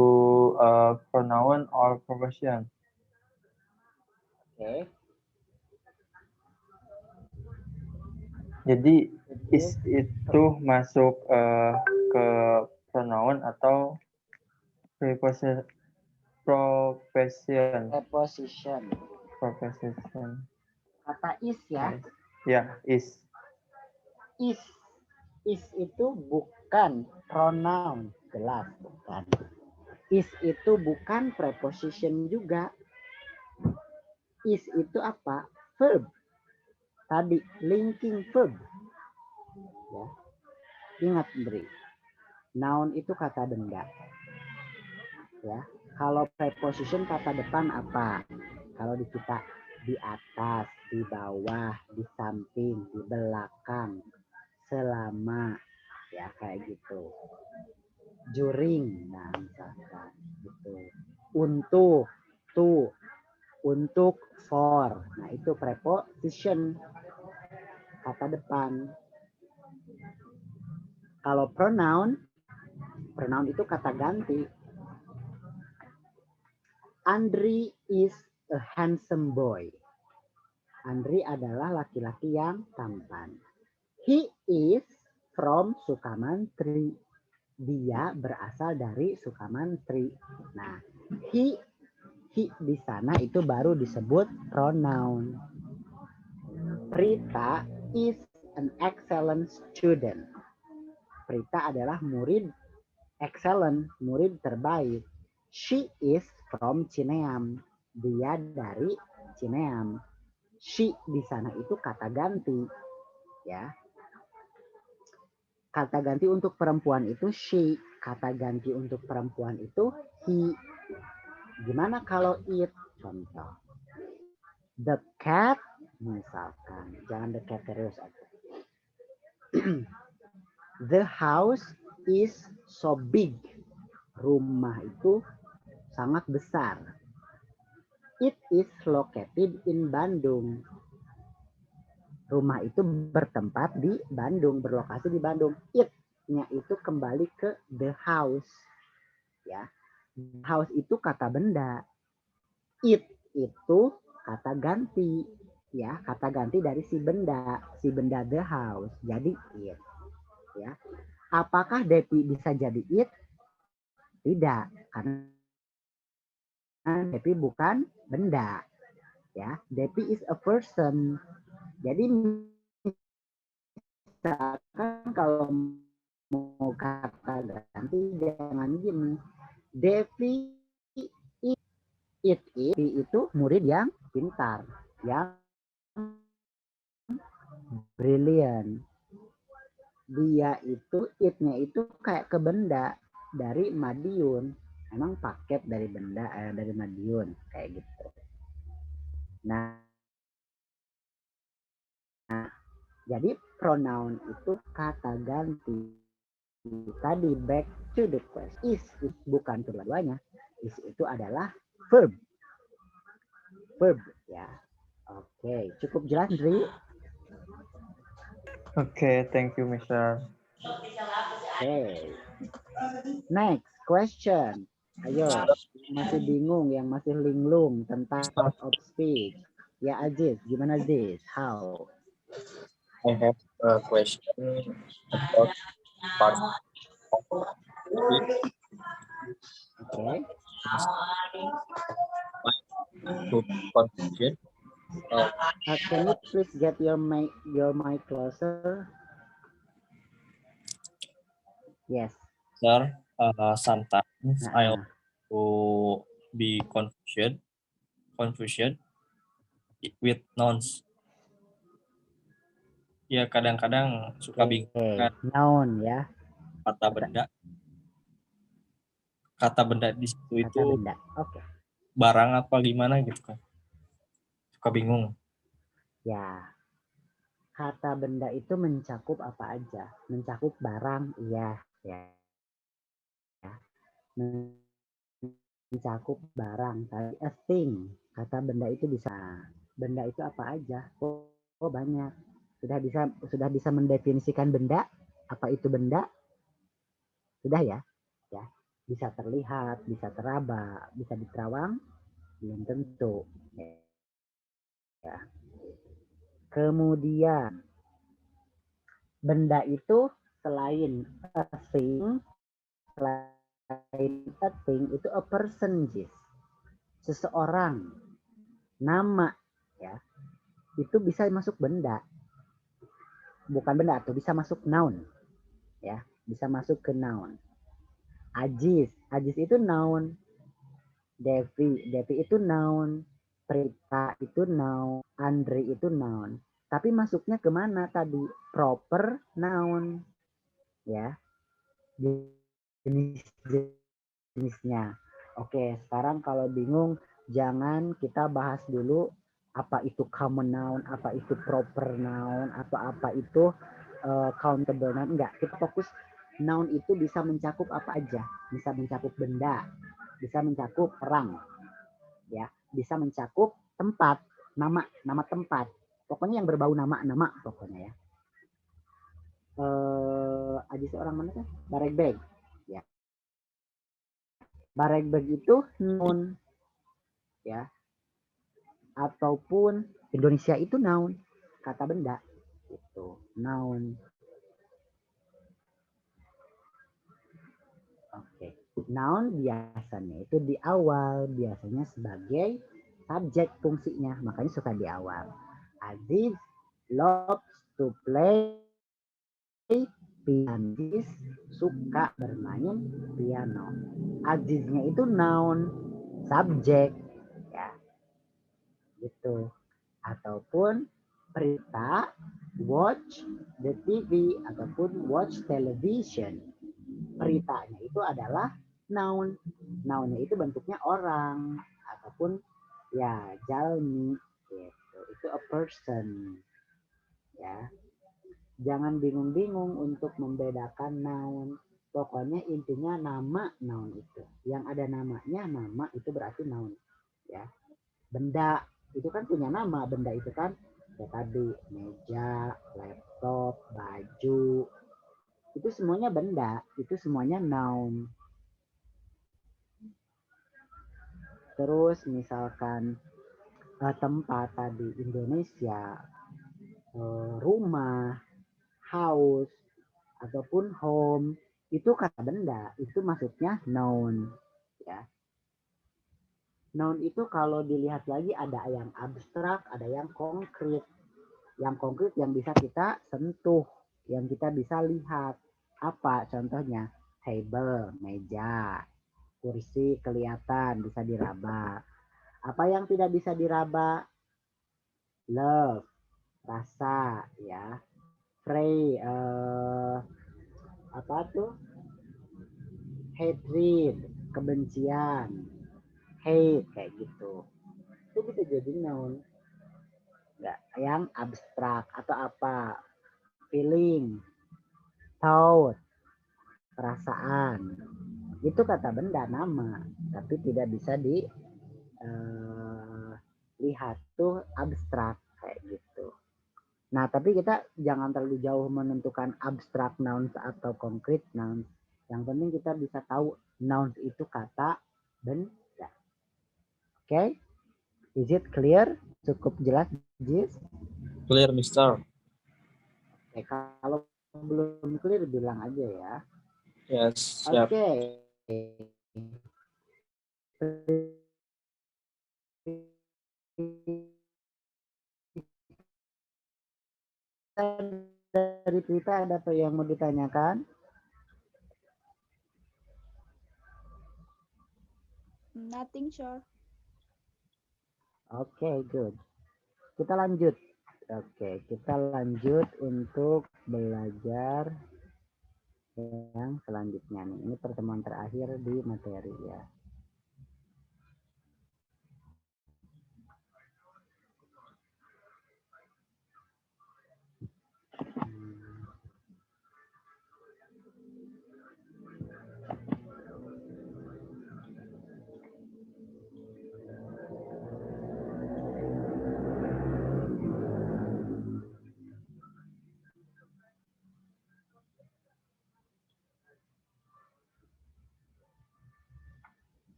a pronoun or profession. Oke. Jadi is itu masuk ke pronoun atau preposition. Preposition. Kata is ya. Ya, is. Is itu bukan bukan pronoun, jelas bukan. Is itu bukan preposition juga. Is itu apa? Verb. Tadi linking verb. Ya. Ingat Bri. Noun itu kata benda. Ya. Kalau preposition kata depan apa? Kalau di kita di atas, di bawah, di samping, di belakang, selama, ya kayak gitu. During, nah misalkan gitu. Untuk, to, untuk, for. Nah itu preposition, kata depan. Kalau pronoun itu kata ganti. Andri is a handsome boy. Andri adalah laki-laki yang tampan. He is from Sukamantri. Dia berasal dari Sukamantri. Nah, he di sana itu baru disebut pronoun. Prita is an excellent student. Prita adalah murid excellent, murid terbaik. She is from Cineam. Dia dari Cineam. She di sana itu kata ganti. Ya. Kata ganti untuk perempuan itu she, kata ganti untuk perempuan itu he. Gimana kalau it? Contoh. The cat, misalkan. Jangan the cat terus. The house is so big. Rumah itu sangat besar. It is located in Bandung. Rumah itu bertempat di Bandung, berlokasi di Bandung. It-nya itu kembali ke the house. Ya. House itu kata benda. It itu kata ganti. Ya, kata ganti dari si benda. Si benda the house. Jadi it. Ya. Apakah Depi bisa jadi it? Tidak, karena Depi bukan benda. Ya, Depi is a person. Jadi misalkan kalau mau kata ganti jangan gini. Devi itu murid yang pintar, yang brilian. Dia itu it-nya itu kayak ke benda dari Madiun. Emang paket dari benda dari Madiun kayak gitu. Nah, jadi pronoun itu kata ganti. Tadi back to the question. Is bukan kedua-duanya. Is itu adalah verb. Verb ya. Oke, cukup jelas, Dri? Okay, thank you, Mr. Oke. Next question. Ayo, masih bingung, yang masih linglung tentang part of speech. Ya, Aziz, gimana Aziz? How? I have a question about part of Oke. to confusion. Can you please get your mic closer? Yes. Sir, sometimes I Nah, also be confusion with nouns. Ya kadang-kadang suka bingung kan noun ya. kata benda. Kata benda di situ Kata itu benda. Oke. barang apa gimana gitu kan. Suka bingung. Ya. Kata benda itu mencakup apa aja? Mencakup barang, iya, ya. Mencakup barang, tadi a thing. Kata benda itu bisa. Benda itu apa aja? Oh banyak. Sudah bisa mendefinisikan benda? Apa itu benda? Sudah ya? Ya. Bisa terlihat, bisa teraba, bisa diterawang? Belum tentu. Ya. Kemudian benda itu selain a thing, itu a person, seseorang, nama, ya, itu bisa masuk benda, bukan benda atau bisa masuk noun, ya. bisa masuk ke noun. Ajis itu noun. Devi itu noun. Prita itu noun. Andri itu noun. Tapi masuknya kemana tadi? Proper noun. Ya. Jenis-jenisnya. Oke, sekarang kalau bingung, jangan kita bahas dulu apa itu common noun, apa itu proper noun, atau apa itu countable noun. Enggak, kita fokus noun itu bisa mencakup apa aja. Bisa mencakup benda, bisa mencakup orang, ya, bisa mencakup tempat, nama tempat. Pokoknya yang berbau nama pokoknya ya. Aja seorang mana kan? Baregbeg, ya. Baregbeg itu noun, ya. Ataupun Indonesia itu noun, kata benda, itu noun. Oke, noun biasanya itu di awal, biasanya sebagai subjek fungsinya, makanya suka di awal. Aziz loves to play piano. Aziz suka bermain piano. Aziznya itu noun, subjek, ya, gitu. Ataupun Prita watch the TV ataupun watch television. Peritanya itu adalah noun. Nounnya itu bentuknya orang ataupun ya jalmi gitu. Itu a person. Ya. Jangan bingung-bingung untuk membedakan noun. Pokoknya intinya nama noun itu. Yang ada namanya, nama itu berarti noun. Ya. Benda itu kan punya nama, benda itu kan ya tadi meja, laptop, baju, itu semuanya benda, itu semuanya noun. Terus misalkan tempat tadi Indonesia, rumah, house, ataupun home, itu kata benda, itu maksudnya noun. Ya. Noun itu kalau dilihat lagi ada yang abstrak, ada yang konkret. Yang konkret yang bisa kita sentuh, yang kita bisa lihat. Apa contohnya? Table, meja, kursi kelihatan, bisa diraba. Apa yang tidak bisa diraba? Love, rasa, ya. Pray, apa tuh? Hatred, kebencian. Hate, kayak gitu. Itu bisa jadi noun. Nggak, yang abstrak atau apa? Feeling, thought, perasaan. Itu kata benda, nama, tapi tidak bisa dilihat, tuh abstrak kayak gitu. Nah, tapi kita jangan terlalu jauh menentukan abstrak nouns atau konkret nouns. Yang penting kita bisa tahu nouns itu kata benda. Oke? Okay? Is it clear? Cukup jelas, Jis? Clear, Mister. Oke, kalau belum clear bilang aja ya. Yes, siap. Oke. Dari Prita ada apa yang mau ditanyakan? Nothing, sure. Oke, good. Kita lanjut. Oke, kita lanjut untuk belajar yang selanjutnya nih. Ini pertemuan terakhir di materi ya.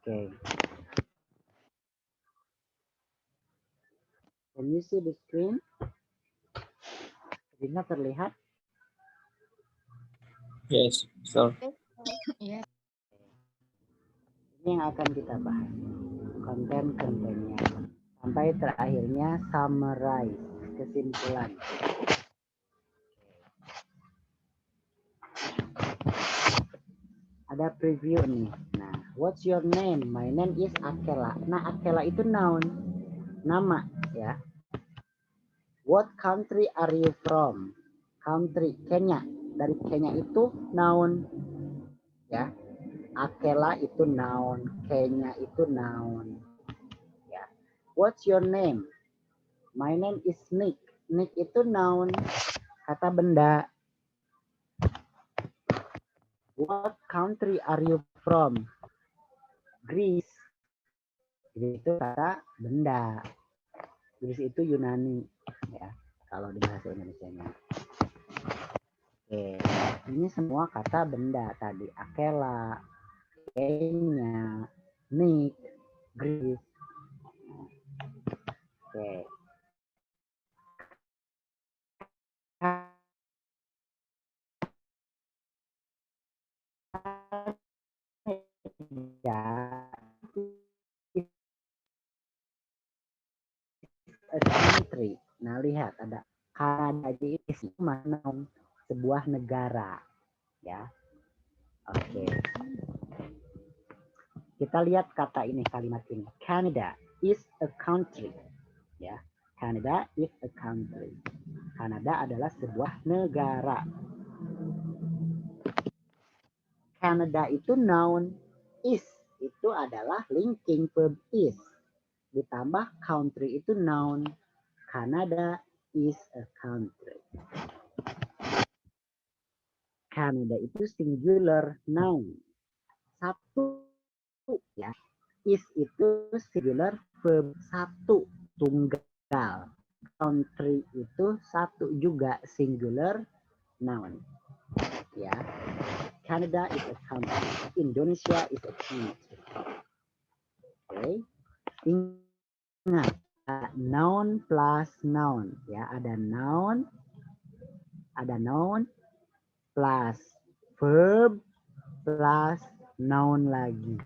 Oke. Can you see the screen? Screen-nya terlihat? Yes, Mister. Yes. Ini yang akan kita bahas. konten-kontennya. Sampai terakhirnya summarize, kesimpulan. Ada preview nih. Nah, what's your name? My name is Akela. Nah, Akela itu noun, nama ya. What country are you from? Country, Kenya. Dari Kenya itu noun ya. Akela itu noun, Kenya itu noun. Ya. What's your name? My name is Nick. Nick itu noun, kata benda. What country are you from? Greece. Itu kata benda. Greece itu Yunani ya, kalau di bahasa Indonesianya. Oke, ini semua kata benda tadi. Akela, Kenya, Nick, Greece. Oke. Ya, a country. Nah, lihat ada Kanada itu mana sebuah negara ya. Oke. Kita lihat kata ini, kalimat ini. Canada is a country. Ya. Canada is a country. Kanada adalah sebuah negara. Canada itu noun, is itu adalah linking verb is. Ditambah country itu noun. Canada is a country. Canada itu singular noun. Satu ya. Is itu singular verb satu, tunggal. Country itu satu juga, singular noun. Ya. Canada is a country. Indonesia is a country. Oke. Ingat, noun plus noun ya, ada noun plus verb plus noun lagi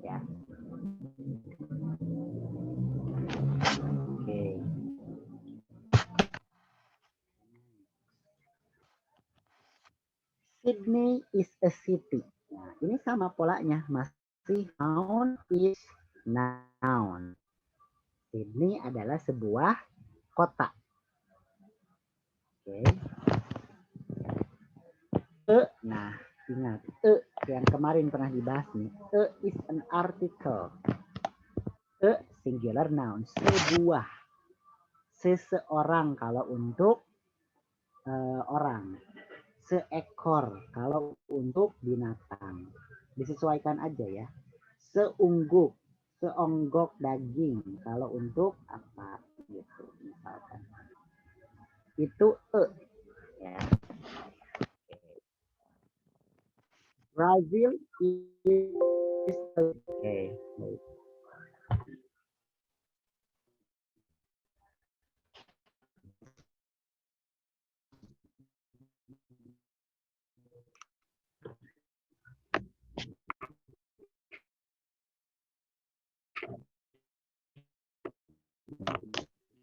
ya. Oke. Sydney is a city. Nah, ini sama polanya, masih noun is noun. Sydney adalah sebuah kota. Oke. Nah, ingat, yang kemarin pernah dibahas nih. Is an article. Singular noun, sebuah. Seseorang kalau untuk orang. Seekor kalau untuk binatang. Disesuaikan aja ya. Seonggok daging kalau untuk apa gitu misalkan. Itu ya. Brazil is okay.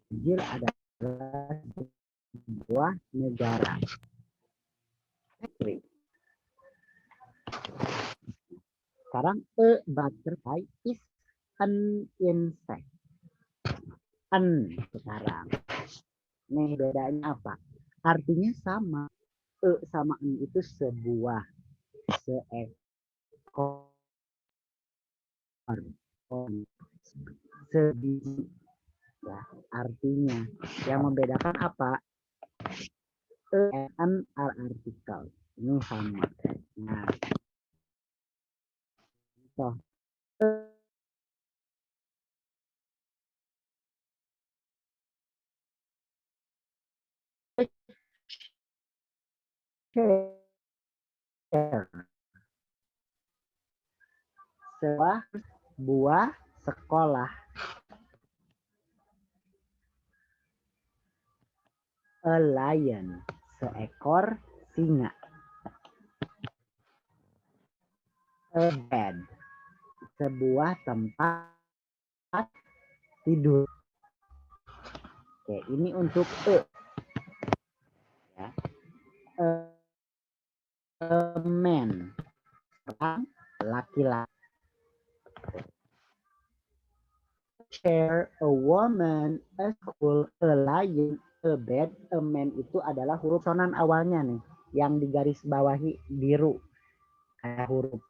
Brazil adalah sebuah negara. Sekarang butterfly is an insect. Sekarang. Nih bedanya apa? Artinya sama. Sama itu sebuah, seekor, sebiji. Ya, artinya yang membedakan apa? An artikel. Ini sama. Nah, so, sebuah sekolah. A lion, seekor singa. A bed, sebuah tempat tidur. Oke, ini untuk ya. A man, laki-laki. Chair, a woman, a school, a lion, a bed, a man itu adalah huruf sonan awalnya nih, yang digaris bawahi biru. Kayak huruf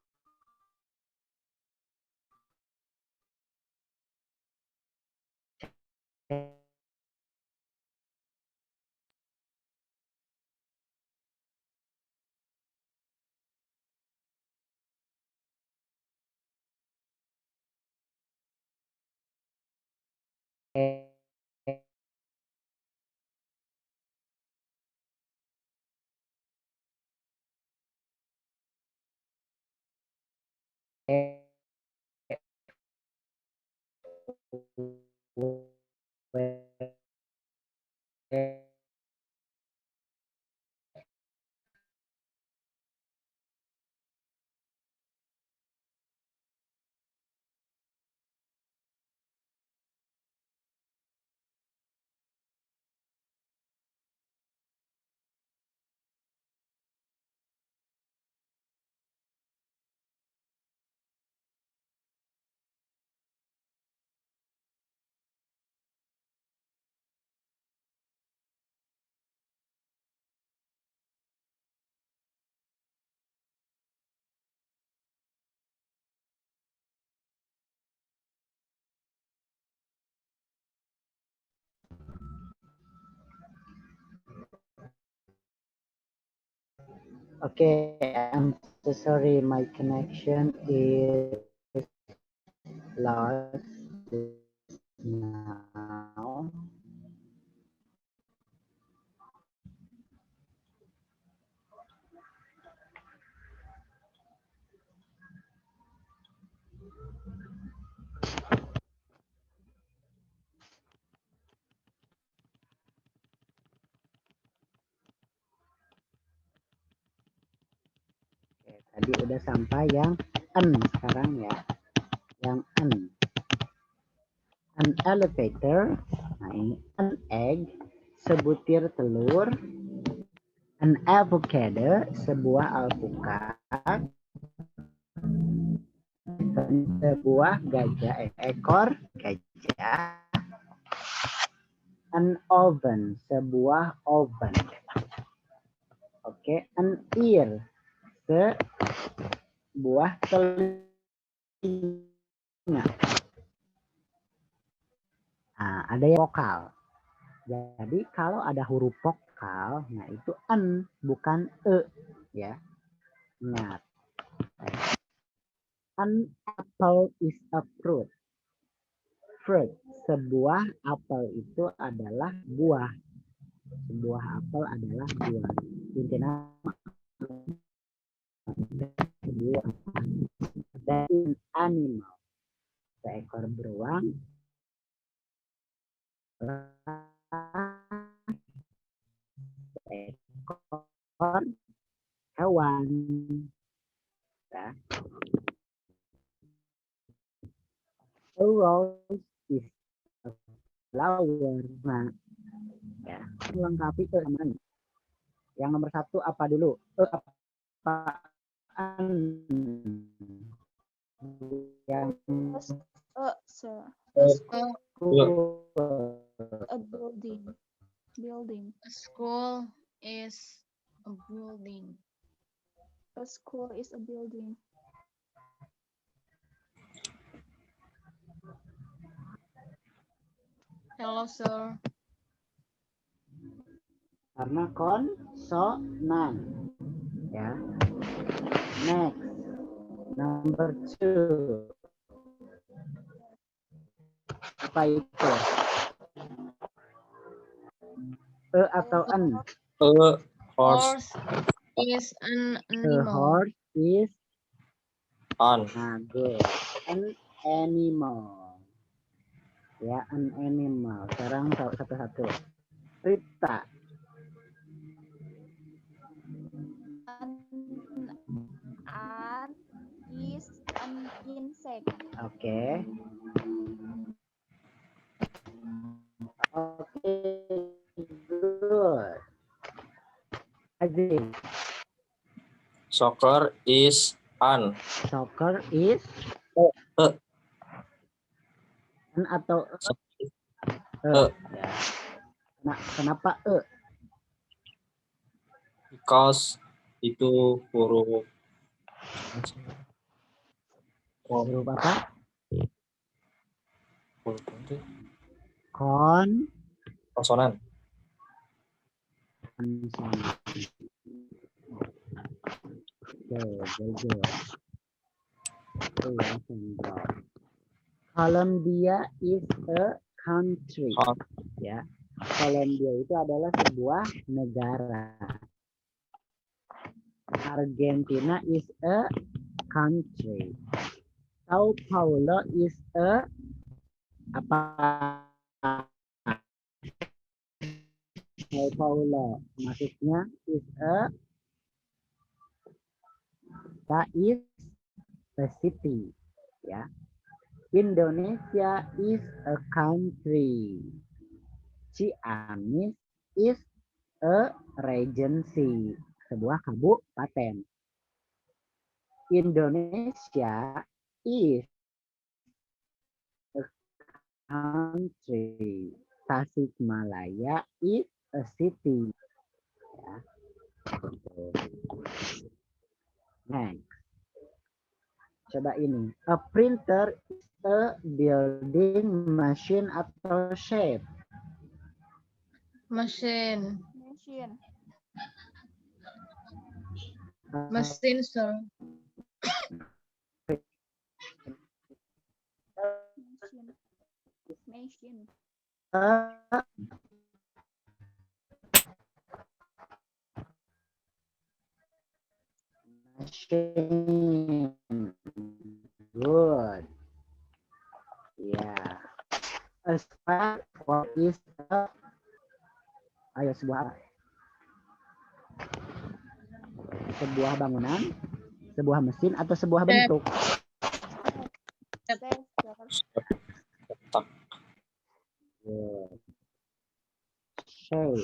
Okay, I'm so sorry, my connection is lost now. Oke, tadi udah sampai yang N sekarang ya. Yang N. An elevator. Nah ini an egg. Sebutir telur. An avocado. Sebuah alpukat. Sebuah gajah. Ekor gajah. An oven. Sebuah oven. Oke, an ear. Sebuah telinga. Nah, ada yang vokal. Jadi kalau ada huruf vokal, nah itu an bukan ya. Ingat. An apple is a fruit. Fruit, sebuah apel itu adalah buah. Sebuah apel adalah buah. Inti nama sebuah. Dan animal, seekor beruang. Seekor hewan. Ya. A rose is a flower. Nah, ya, melengkapi keamanan. Yang nomor satu apa dulu? Apaan? Yang Sir. School, A building. Building. a school is a building. A school is a building. Hello, sir. Karena konsonan. Ya. Next. Number 2. Apa itu? Atau an? Horse. Horse is an A animal. horse is On. good. An animal. Ya, an animal. Sekarang satu-satu. Rita. An is an Insect. Oke. Oke, good. Azim, Soccer is an. soccer is Eh. an atau Eh. Ya. Kenapa Because itu huruf huruf apa? huruf itu Konsonan. konsonan. Oke, very good. Itu ya, Sandro. Colombia is a country. Ya, Colombia itu adalah sebuah negara. Argentina is a country. Sao Paulo is a apa? Sao Paulo maksudnya is a city, ya. Indonesia is a country. Ciamis is a regency, sebuah kabupaten. Indonesia is a country. Tasikmalaya is a city. Ya. Next. Coba ini. A printer is a building machine atau shape. Machine. Machine. Mesin, sir. Machine. Machine. Machine. Good. Yeah. A square is a ayo sebuah bangunan, sebuah mesin atau sebuah bentuk. Good. Shape.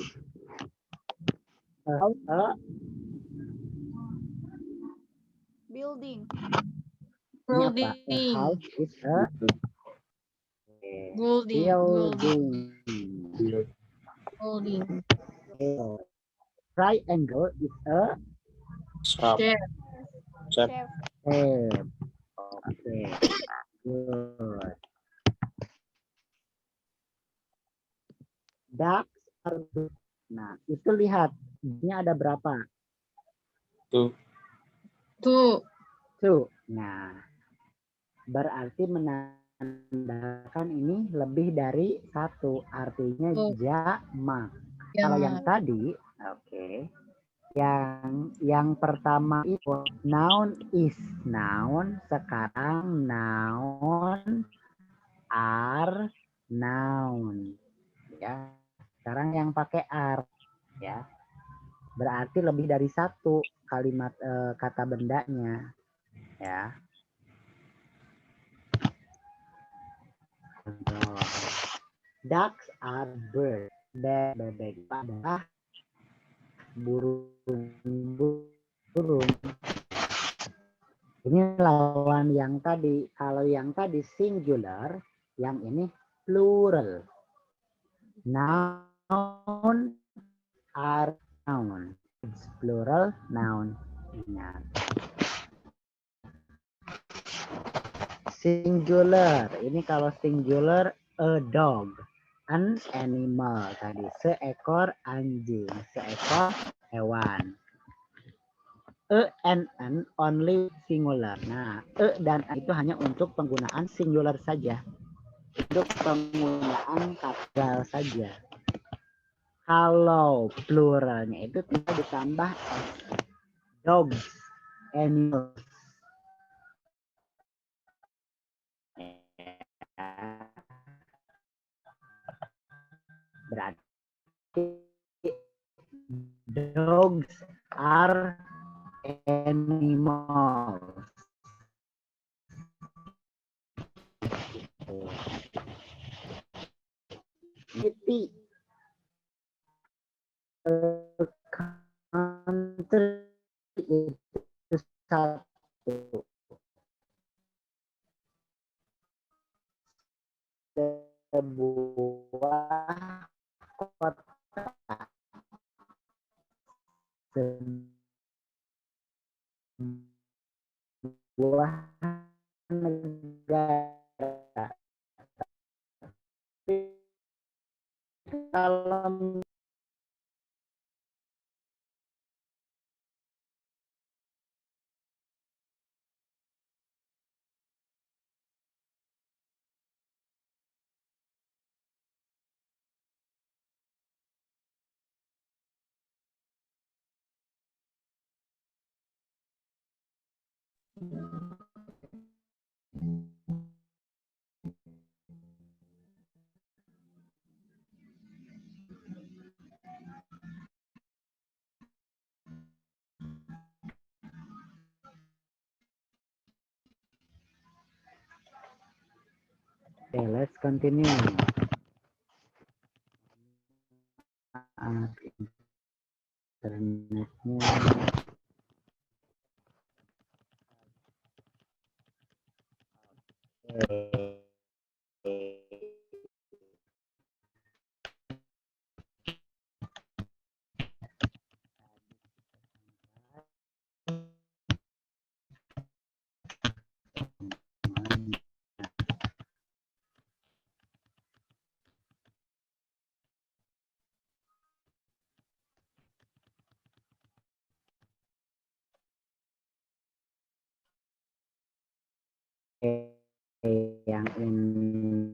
Building. Ini apa? A Building. house is a Building. Building. Triangle is a Shape. Chef. shape. Okay. Good. Ducks are good. Nah, itu lihat. Ini ada berapa? Tuh. Two. Nah, berarti menandakan ini lebih dari satu. Artinya jamak. Kalau yang tadi, oke. Yang pertama itu noun is noun, sekarang noun are noun. Ya. Sekarang yang pakai are, ya. Berarti lebih dari satu kalimat kata bendanya, ya. Ducks are birds. Bebek adalah burung. Ini lawan yang tadi. Kalau yang tadi singular, yang ini plural. Noun are noun. It's plural noun. Ingat. Singular. Ini kalau singular, a dog. An animal tadi. Seekor anjing. Seekor hewan. A and an only singular. Nah, a dan an itu hanya untuk penggunaan singular saja. Untuk penggunaan tunggal saja. Kalau pluralnya itu tinggal ditambah s. Dogs, animals. Berarti dogs are animals. City. Country itu satu. Sebuah kota. Sebuah negara. Kalau okay, let's continue. Internetnya. Yang ini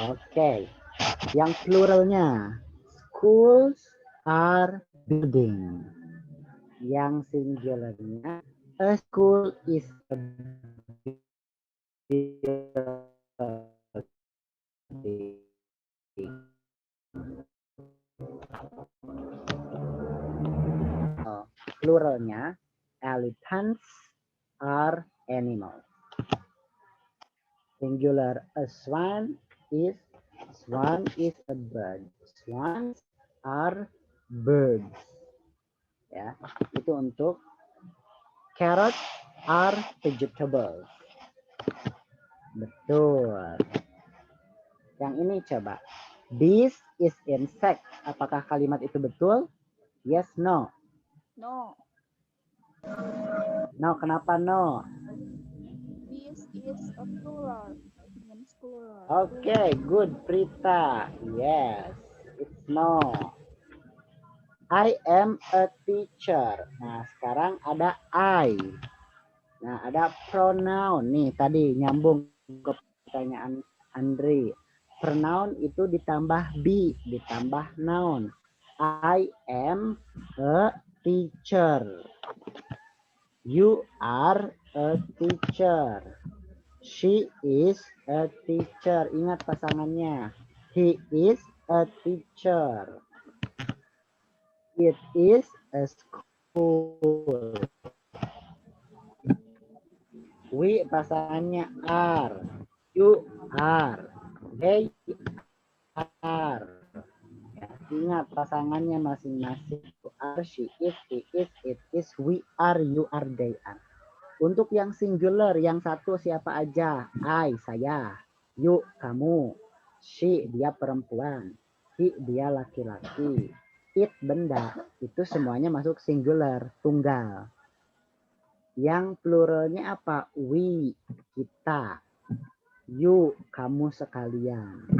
Oke, yang pluralnya schools are building. Yang singularnya a school is a building. Pluralnya elephants are animals. Singular a swan is a bird. Swans are birds. Ya, itu untuk carrots are vegetables. Betul. Yang ini coba. This is insect. Apakah kalimat itu betul? Yes, no. No. No, kenapa no? This is a plural. Means plural. Okay, good, Prita. Yes, it's no. I am a teacher. Nah, sekarang ada I. Nah, ada pronoun. Nih, tadi nyambung ke pertanyaan Andri. Pronoun itu ditambah be, ditambah noun. I am a teacher. You are a teacher. She is a teacher. Ingat pasangannya. He is a teacher. It is a school. We pasangannya are. You are. They are. Ya, ingat pasangannya masing-masing. Are, she is, he is, it is, we are, you are, they are. Untuk yang singular, yang satu siapa aja? I, saya. You, kamu. She, dia perempuan. He, dia laki-laki. It, benda. Itu semuanya masuk singular, tunggal. Yang pluralnya apa? We, kita. You, kamu sekalian.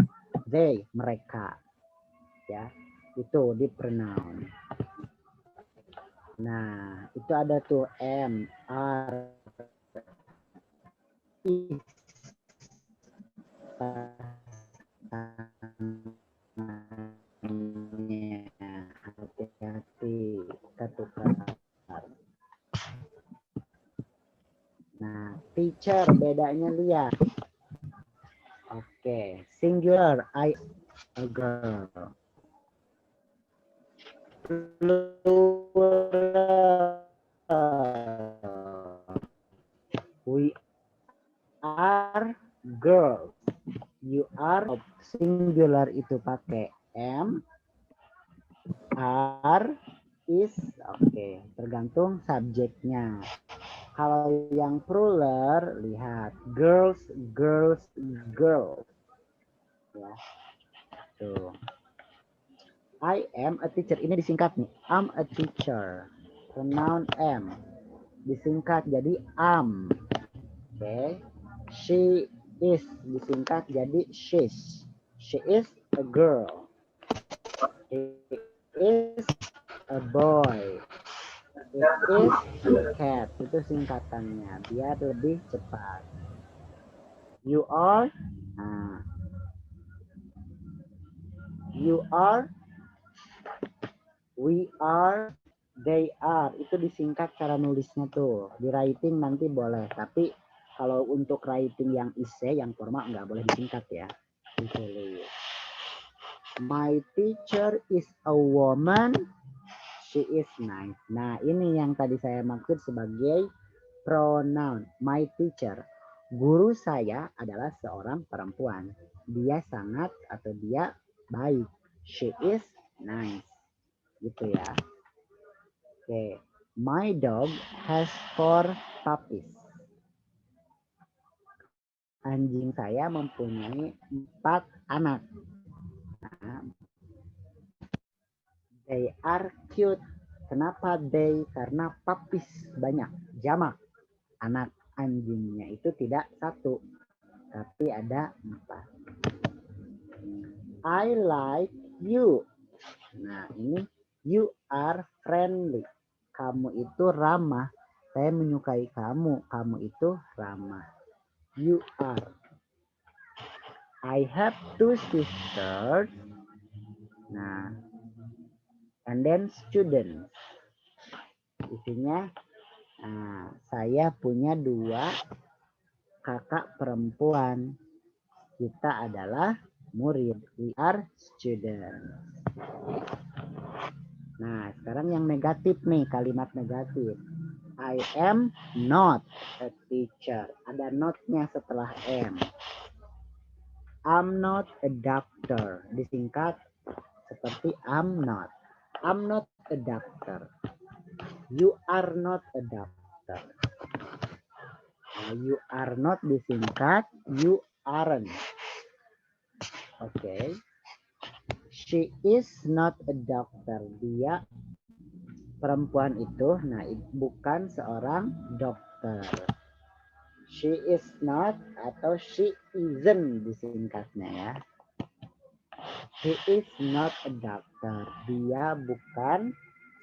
They, mereka. Ya, itu di pronoun. Nah, itu ada tuh am, are, is. Hati-hati, kita tukar. Nah, teacher bedanya lihat. Oke, singular, I, a girl. We are girls. You are, singular itu pakai am, are, is. Oke, tergantung subjeknya. Kalau yang plural, lihat girls, girls, girls. Ya, tuh. I am a teacher. Ini disingkat nih. I'm a teacher. Pronoun am. Disingkat jadi am. Oke. She is. Disingkat jadi she's. She is a girl. He is a boy. It is a cat. Itu singkatannya. Biar lebih cepat. You are. Nah. You are. We are, they are. Itu disingkat cara nulisnya tuh. Di writing nanti boleh. Tapi kalau untuk writing yang essay, yang formal nggak boleh disingkat ya. Ditulis. My teacher is a woman. She is nice. Nah, ini yang tadi saya maksud sebagai pronoun. My teacher. Guru saya adalah seorang perempuan. Dia sangat atau dia baik. She is nice. Gitu ya. Oke. My dog has 4 puppies. Anjing saya mempunyai 4 anak. Nah, they are cute. Kenapa they? Karena puppies banyak. Jamak. Anak anjingnya itu tidak 1. Tapi ada 4. I like you. Nah, ini you are friendly. Kamu itu ramah. Saya menyukai kamu. Kamu itu ramah. You are. I have 2 sisters. Nah, and then students. Isinya, nah, saya punya 2 kakak perempuan. Kita adalah murid. We are students. Nah, sekarang yang negatif nih, kalimat negatif. I am not a teacher. Ada not-nya setelah am. I'm not a doctor. Disingkat seperti I'm not. I'm not a doctor. You are not a doctor. Nah, you are not disingkat, you aren't. Oke. Okay. She is not a doctor. Dia perempuan itu, nah bukan seorang dokter. She is not atau she isn't disingkatnya ya. He is not a doctor. Dia bukan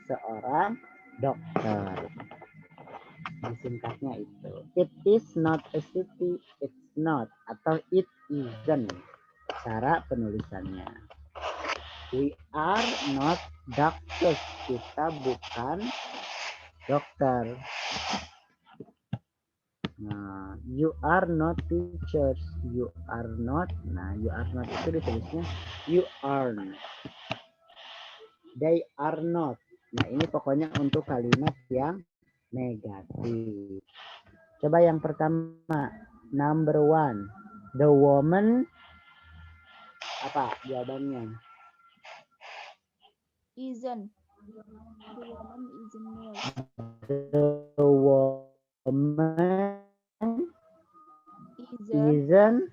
seorang dokter. Disingkatnya itu. It is not a city. It's not atau it isn't. Cara penulisannya. We are not doctors. Kita bukan dokter. Nah, you are not teachers. You are not. Nah, you are not itu ditulisnya you aren't. They are not. Nah, ini pokoknya untuk kalimat yang negatif. Coba yang pertama, number 1. The woman. Apa jawabannya? Isn't. The woman isn't nurse. The woman Woman Isn't. isn't,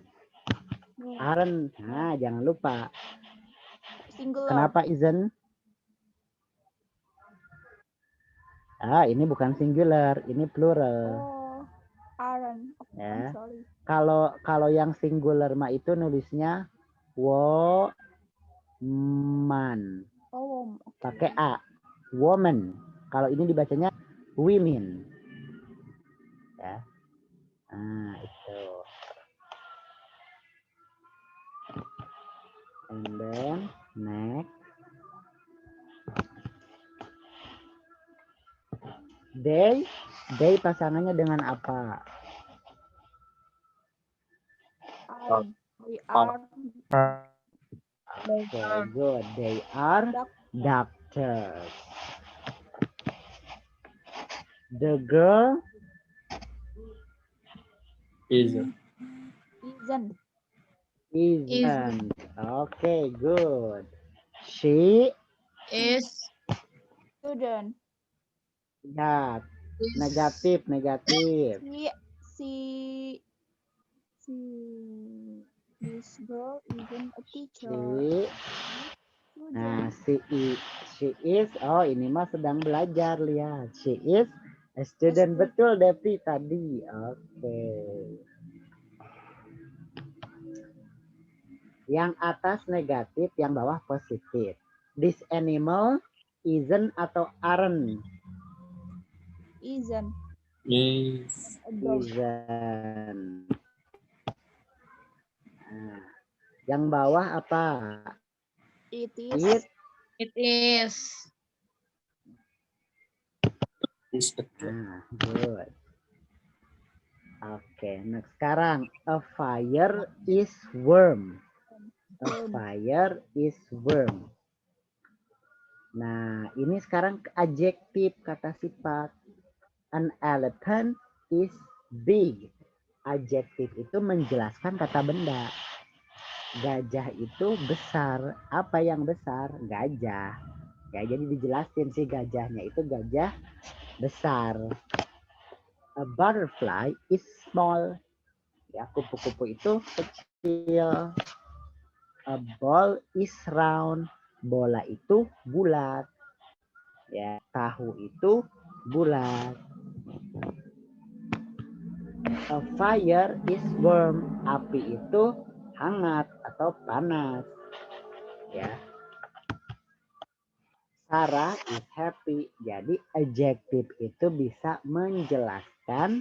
No. aren't. Nah, jangan lupa. Singular. Kenapa isn't? Ini bukan singular, ini plural. Oh, aren't. Okay, Ya. I'm sorry. Kalau yang singular mah itu nulisnya woman. Oh, okay. Pakai A. Woman. Kalau ini dibacanya women. Ya. Nah, itu. And then next. They pasangannya dengan apa? Aren't. We are. Okay, good. They are doctors. The girl Isn't. Isn't. isn't. Okay, good. She Is. Student. ya Is. negatif. She. This girl isn't a teacher. Nah, she is. Oh, ini mah sedang belajar, lihat. She is a student. Betul, Devi tadi. Oke. Yang atas negatif, yang bawah positif. This animal isn't atau aren't? Isn't. Is. A dog. Isn't. Nah, yang bawah apa? It is. It is. Is a Nah, good. Oke, nah sekarang a fire is warm. A fire is warm. Nah, ini sekarang adjektif kata sifat. An elephant is big. Adjektif itu menjelaskan kata benda. Gajah itu besar. Apa yang besar? Gajah. Ya, jadi dijelasin sih gajahnya itu gajah besar. A butterfly is small. Ya, kupu-kupu itu kecil. A ball is round. Bola itu bulat. Ya, tahu itu bulat. A fire is warm. Api itu hangat atau panas. Ya. Sarah is happy. Jadi adjektif itu bisa menjelaskan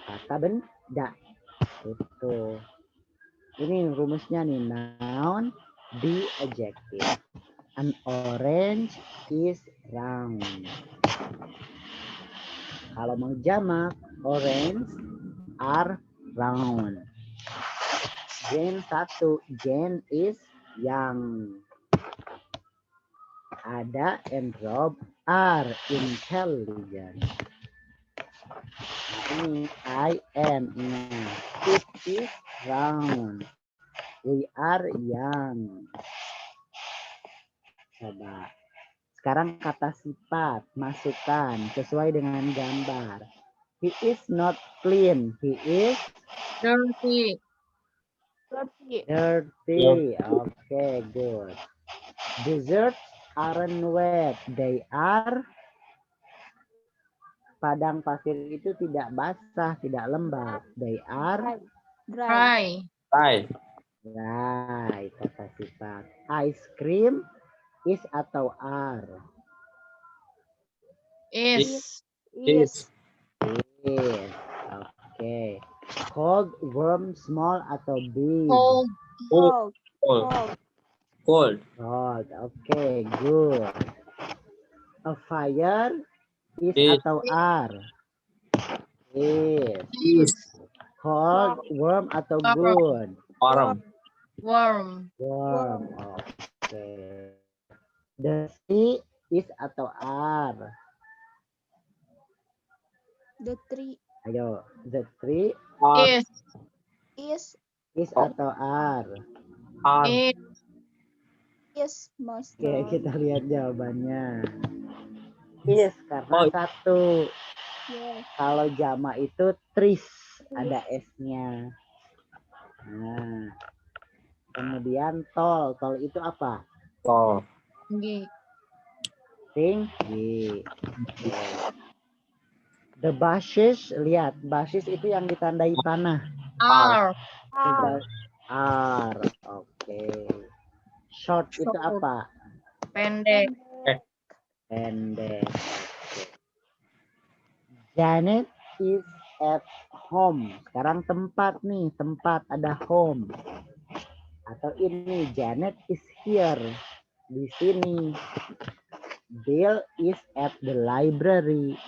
kata benda. Itu. Ini rumusnya nih, noun be adjective. An orange is round. Kalau mau jamak, orange are round. Jane 1, Jane is young. Ada and Rob are intelligent. Nah, ini I am. It is round. We are young. Coba. Sekarang kata sifat, masukkan sesuai dengan gambar. He is not clean. He is Dirty. dirty. Okay, good. Desserts aren't wet. They are. Padang pasir itu tidak basah, tidak lembab. They are Dry. Dry. right. Kata sifat. Ice cream is atau are? Is. Is. Is. Okay. Cold, warm, small atau big? Cold. Cold. Cold. Cold. Cold. Cold. Okay, good. A fire is Is. atau are? Is. Is. Cold, warm atau Warm. good? Warm. Warm. Warm. Okay. The sea is atau are? The tree Ayo, the tree Are. Is. is atau are? Are. is master. Oke, kita lihat jawabannya. Is karena Oh. satu. Yes. Kalau jama itu trees, ada S-nya. Nah, kemudian tall. Tall itu apa? Tall. Tinggi. Tinggi. The bushes, lihat, bushes itu yang ditandai panah. R. R. Oke. Short itu Short. apa? Pendek. Pendek. Janet is at home. Sekarang tempat nih, tempat ada home. Atau ini, Janet is here. Di sini. Bill is at the library.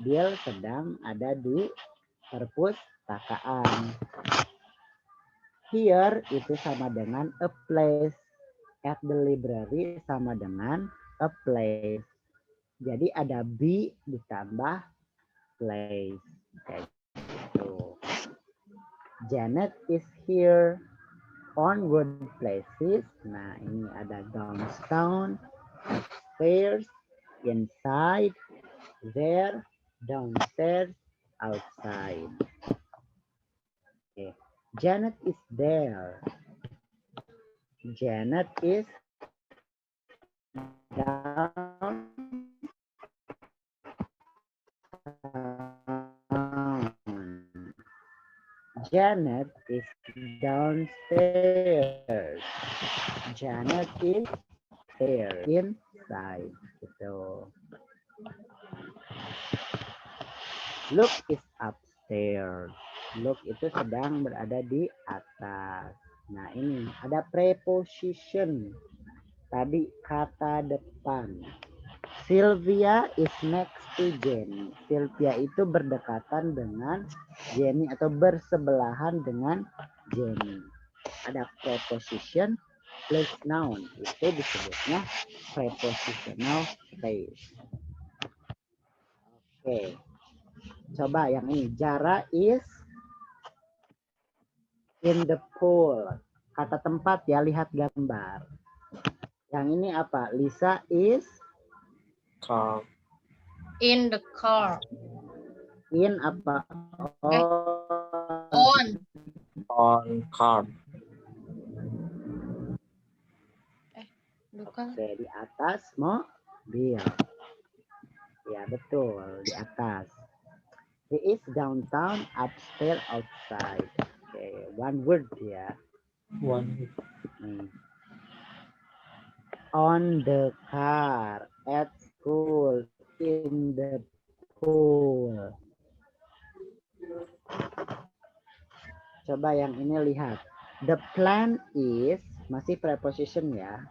Bill sedang ada di perpustakaan. Here itu sama dengan a place. At the library sama dengan a place. Jadi ada be ditambah place. Kayak gitu. Janet is here on good places. Nah, ini ada downtown, upstairs, inside, there, downstairs, outside. Okay. Janet is there. Janet is down. Janet is downstairs. Janet is there inside. Gitu. Luke is upstairs. Luke itu sedang berada di atas. Nah, ini ada preposition. Tadi kata depan. Sylvia is next to Jenny. Sylvia itu berdekatan dengan Jenny atau bersebelahan dengan Jenny. Ada preposition plus noun. Itu disebutnya prepositional phrase. Oke. Coba yang ini. Jara is in the pool. Kata tempat ya, lihat gambar. Yang ini apa? Lisa is Car. In the car. in apa? On. On car. Bukan. Oke, di atas mobil. Ya, betul. Di atas. He is downtown, upstairs, outside. Oke, one word ya. One. On the car, at school, in the pool. Coba yang ini lihat. The plant is, masih preposition ya.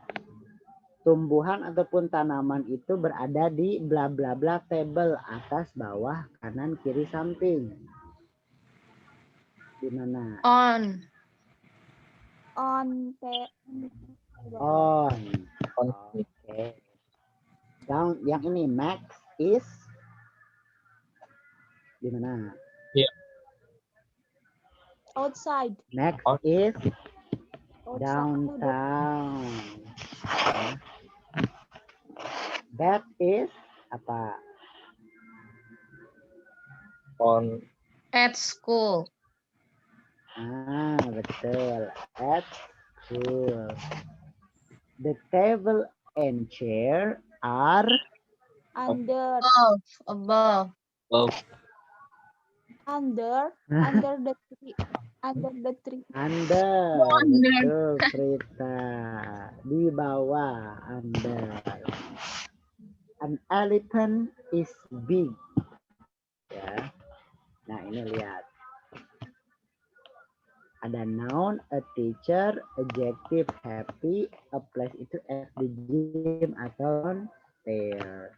Tumbuhan ataupun tanaman itu berada di bla bla bla table, atas, bawah, kanan, kiri, samping. Di mana? On. On. On. Oke. Down, yang ini Max is di mana? Outside. Max is downtown. That is apa? On. At school. Ah, betul. At school. The table and chair are Under. Above. Oh. Under the tree. Under the tree. under. Betul, Prita. Di bawah, under. An elephant is big. Ya. Nah, ini lihat. Ada noun, a teacher, adjective, happy, a place itu at the gym atau there.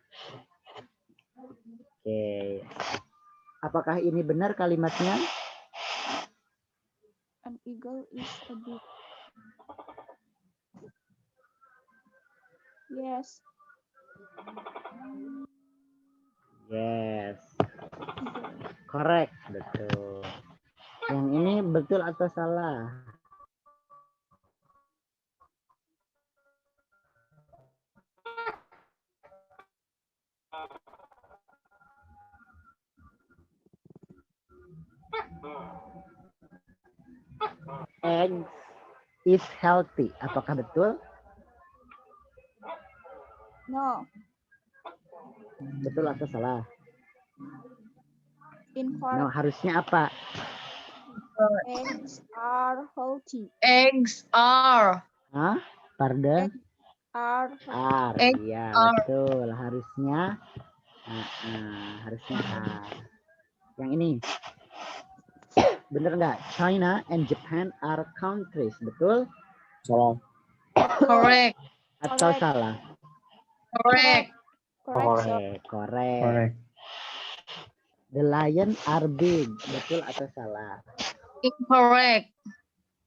Oke. Apakah ini benar kalimatnya? An eagle is a big. Yes. Yes. Correct, betul. Yang ini betul atau salah? Eggs is healthy. Apakah betul? No. Betul atau salah? No, Incorrect. harusnya apa? Eggs are healthy. Eggs are. Hah? Pardon? Eggs are Are. Eggs Iya, are. betul. Harusnya harusnya yang ini. Bener nggak? China and Japan are countries. Betul? Salah. Correct. Atau Correct. salah? Correct. correct, sir. Correct. Correct. The lion are big. Betul atau salah? Incorrect.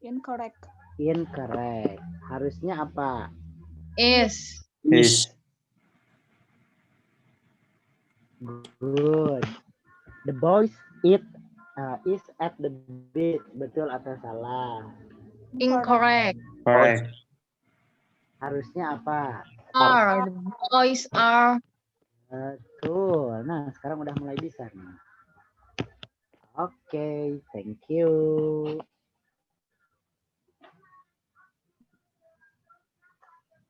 Incorrect. Incorrect. Harusnya apa? Is. Is. Good. The boys is at the beach. Betul atau salah? Incorrect. Correct. Harusnya apa? Are. The boys are. Betul. Nah, sekarang udah mulai bisa nih. Oke, thank you.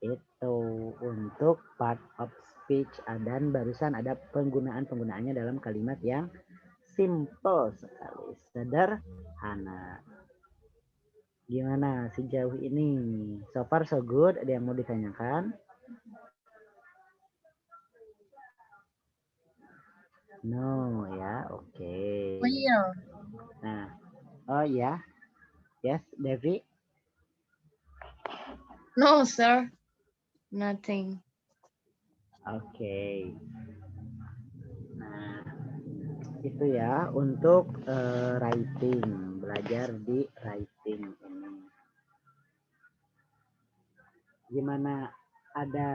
Itu untuk part of speech, dan barusan ada penggunaannya dalam kalimat yang simple sekali, sederhana. Gimana sejauh ini? So far so good. Ada yang mau ditanyakan? No ya, oke. Clear. Nah, oh ya, yes, Devi. No, sir. Nothing. Oke. Nah, itu ya untuk writing, belajar di writing ini. Gimana? Ada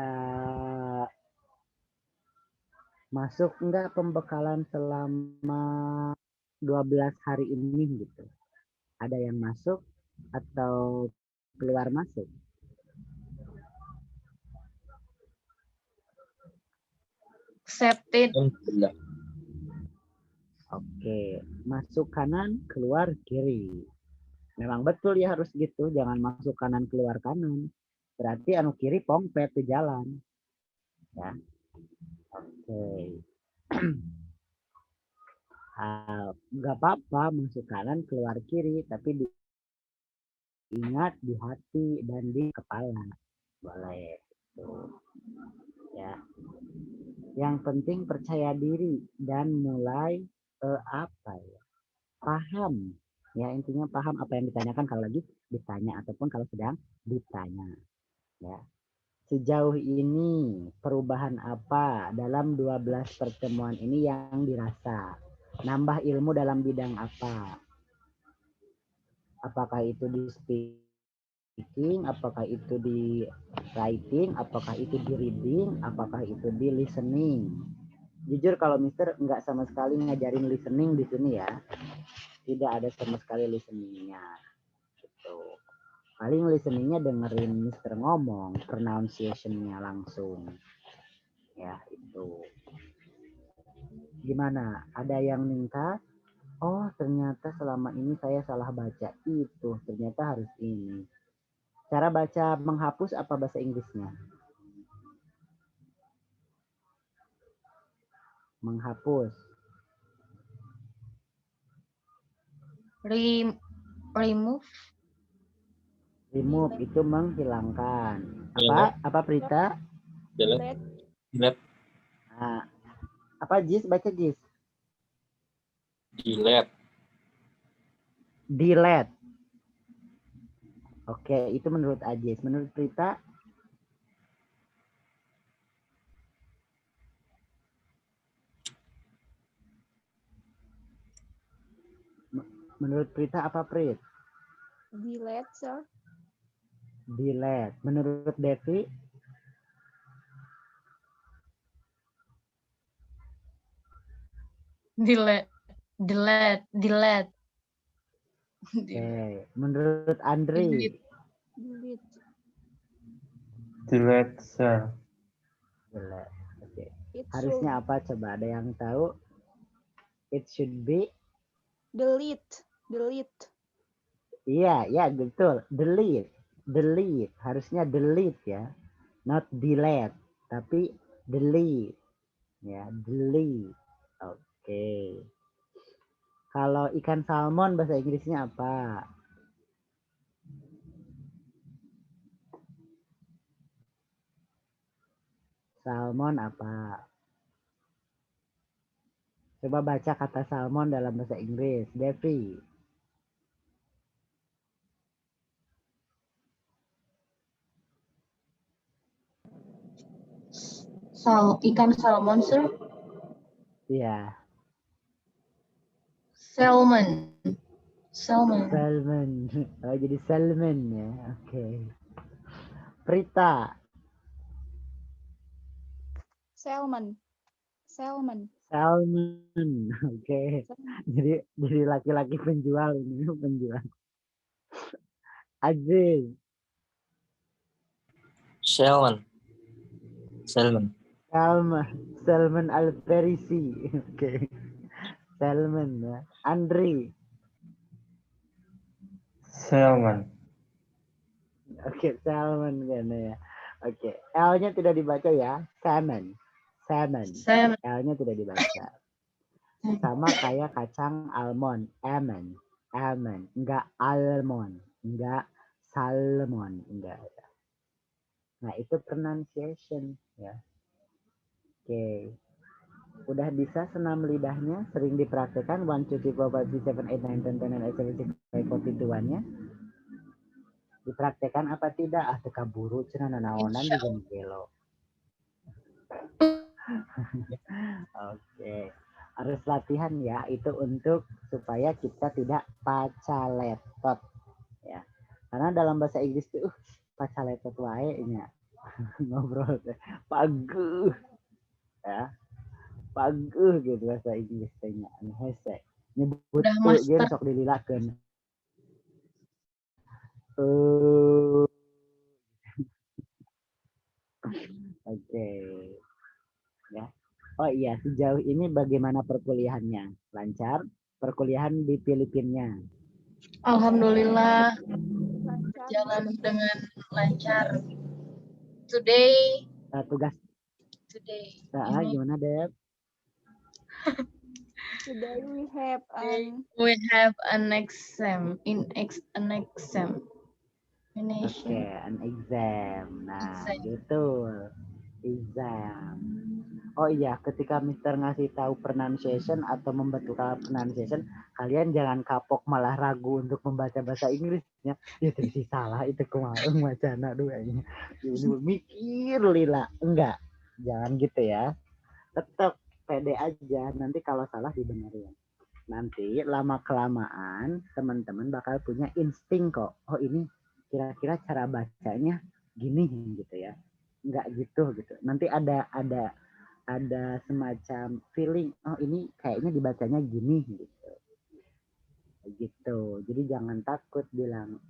masuk enggak pembekalan selama 12 hari ini gitu? Ada yang masuk atau keluar masuk? Accepted. Tidak. Oke, masuk kanan, keluar kiri. Memang betul ya harus gitu, jangan masuk kanan keluar kanan. Berarti anu kiri pongpet ke jalan. Ya. Oke. Nggak apa-apa masuk kanan keluar kiri, tapi ingat di hati dan di kepala. Boleh. Tuh. Ya. Yang penting percaya diri dan mulai apa ya? Paham. Ya, intinya paham apa yang ditanyakan kalau lagi ditanya ataupun kalau sedang ditanya. Ya. Sejauh ini perubahan apa dalam 12 pertemuan ini yang dirasa? Nambah ilmu dalam bidang apa? Apakah itu di speaking, apakah itu di writing, apakah itu di reading, apakah itu di listening? Jujur kalau Mister nggak sama sekali ngajarin listening di sini ya. Tidak ada sama sekali listeningnya. Gitu. Paling listeningnya dengerin Mister ngomong, pronunciation-nya langsung. Ya, itu. Gimana? Ada yang minta? Oh, ternyata selama ini saya salah baca itu. Ternyata harus ini. Cara baca menghapus apa bahasa Inggrisnya? Menghapus. Remove. Remove itu menghilangkan. Apa Prita? Delete. Delete. Nah, apa Jis? Baca Jis. Delete. Delete. Oke, itu menurut Ajis. Menurut Prita? Menurut Prita apa Prit? Delete, sir. Delete. Menurut Devi? Delete. Delete. Delete. Oke. Menurut Andri? Delete. Delete. Delete, sir. Delete. Oke. It Harusnya should apa coba? Ada yang tahu? It should be Delete. Delete. Iya, ya betul. Delete. Delete. Harusnya delete ya. Not delete. Tapi delete. Ya, delete. Oke. Kalau ikan salmon bahasa Inggrisnya apa? Salmon apa? Coba baca kata salmon dalam bahasa Inggris. Devi. Ikan salmon, sir. Iya. Salmon. Salmon. Salmon. Oh, jadi salmon ya. Oke. Prita. Salmon. Salmon. Salmon. Oke. Jadi laki-laki penjual ini, penjual. Aziz. Salmon. Salmon. Salmon Alperisi. Oke. Salmon ya. Andri. Salmon. Oke, salmon kan ya. Oke, L-nya tidak dibaca ya. Salmon. Salmon. Salmon. L-nya tidak dibaca. Sama kayak kacang almond. Almond. Almond. Enggak almond. Enggak salmon. Enggak. Nah, itu pronunciation ya. Oke. Udah bisa senam lidahnya, sering dipraktekkan 1, 2, 3, 4, 5, 6, 7, 8, 9, 10, 11, 12, 13, 14, 42-nya. Dipraktekkan apa tidak? Ah, teka buru cenah naonan di gelo. Oke. Harus latihan ya, itu untuk supaya kita tidak pacaletot ya. Karena dalam bahasa Inggris tuh pacaletot wae nya. Ngobrol teh paguh. Ya. Paguh gitu bahasa Inggris teh nya. Hese. Nyebut Udah gen master. sok dililakeun. Oke. Ya. Oh iya, sejauh ini bagaimana perkuliahannya? Lancar? Perkuliahan di Filipina? Alhamdulillah Lancar. berjalan dengan lancar. Today Tugas ini gimana, Deb? Today we have we have an exam an exam. Oke, an exam. Nah, betul. Exam. Oh iya, ketika Mister ngasih tahu pronunciation atau membetulkan pronunciation, kalian jangan kapok malah ragu untuk membaca bahasa Inggrisnya. Ya itu salah, itu kemarin wacana duanya. Ini mikir lila. Enggak, jangan gitu ya. Tetap pede aja, nanti kalau salah dibenerin. Nanti lama-kelamaan teman-teman bakal punya insting kok. Oh ini kira-kira cara bacanya gini gitu ya. Enggak gitu. Nanti ada semacam feeling, oh ini kayaknya dibacanya gini gitu. Jadi jangan takut bilang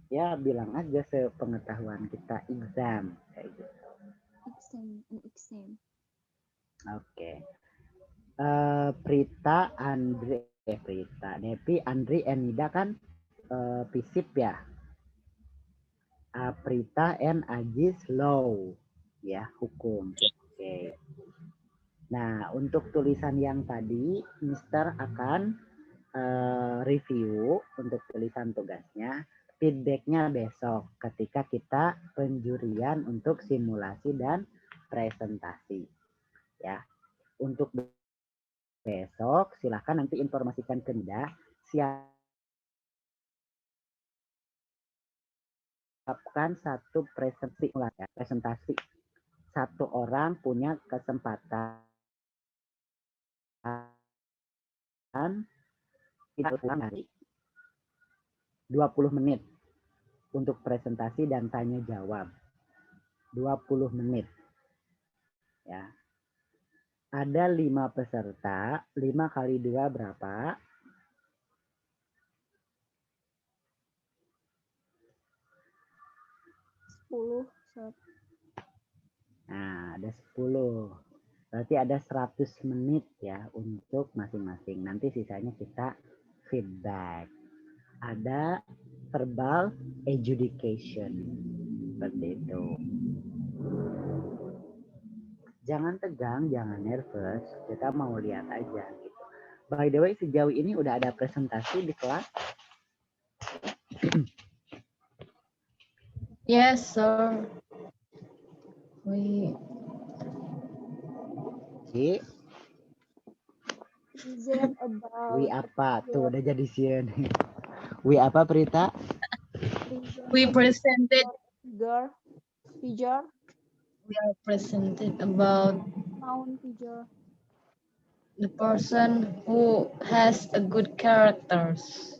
aja sepengetahuan kita exam kayak gitu. exam. Oke. Prita, Devi, Andri, Enida kan FISIP ya. Prita and Ajis law ya, hukum. Oke. Nah, untuk tulisan yang tadi, Mister akan review untuk tulisan tugasnya, feedbacknya besok ketika kita penjurian untuk simulasi dan presentasi. Ya, untuk besok silakan nanti informasikan ke Nida, siapkan satu presentasi. Satu orang punya kesempatan 20 menit untuk presentasi dan tanya jawab. 20 menit. Ya. Ada 5 peserta, 5 kali 2 berapa? 10. Nah, ada 10. Berarti ada 100 menit ya untuk masing-masing. Nanti sisanya kita feedback. Ada verbal adjudication. Seperti itu. Jangan tegang, jangan nervous. Kita mau lihat aja gitu. By the way, sejauh ini udah ada presentasi di kelas? Yes, sir. We Ci, Present about wi apa? Tuh udah jadi sian. Wi apa Prita? we presented figure, figure, we are presented about noun figure. the person who has a good characters.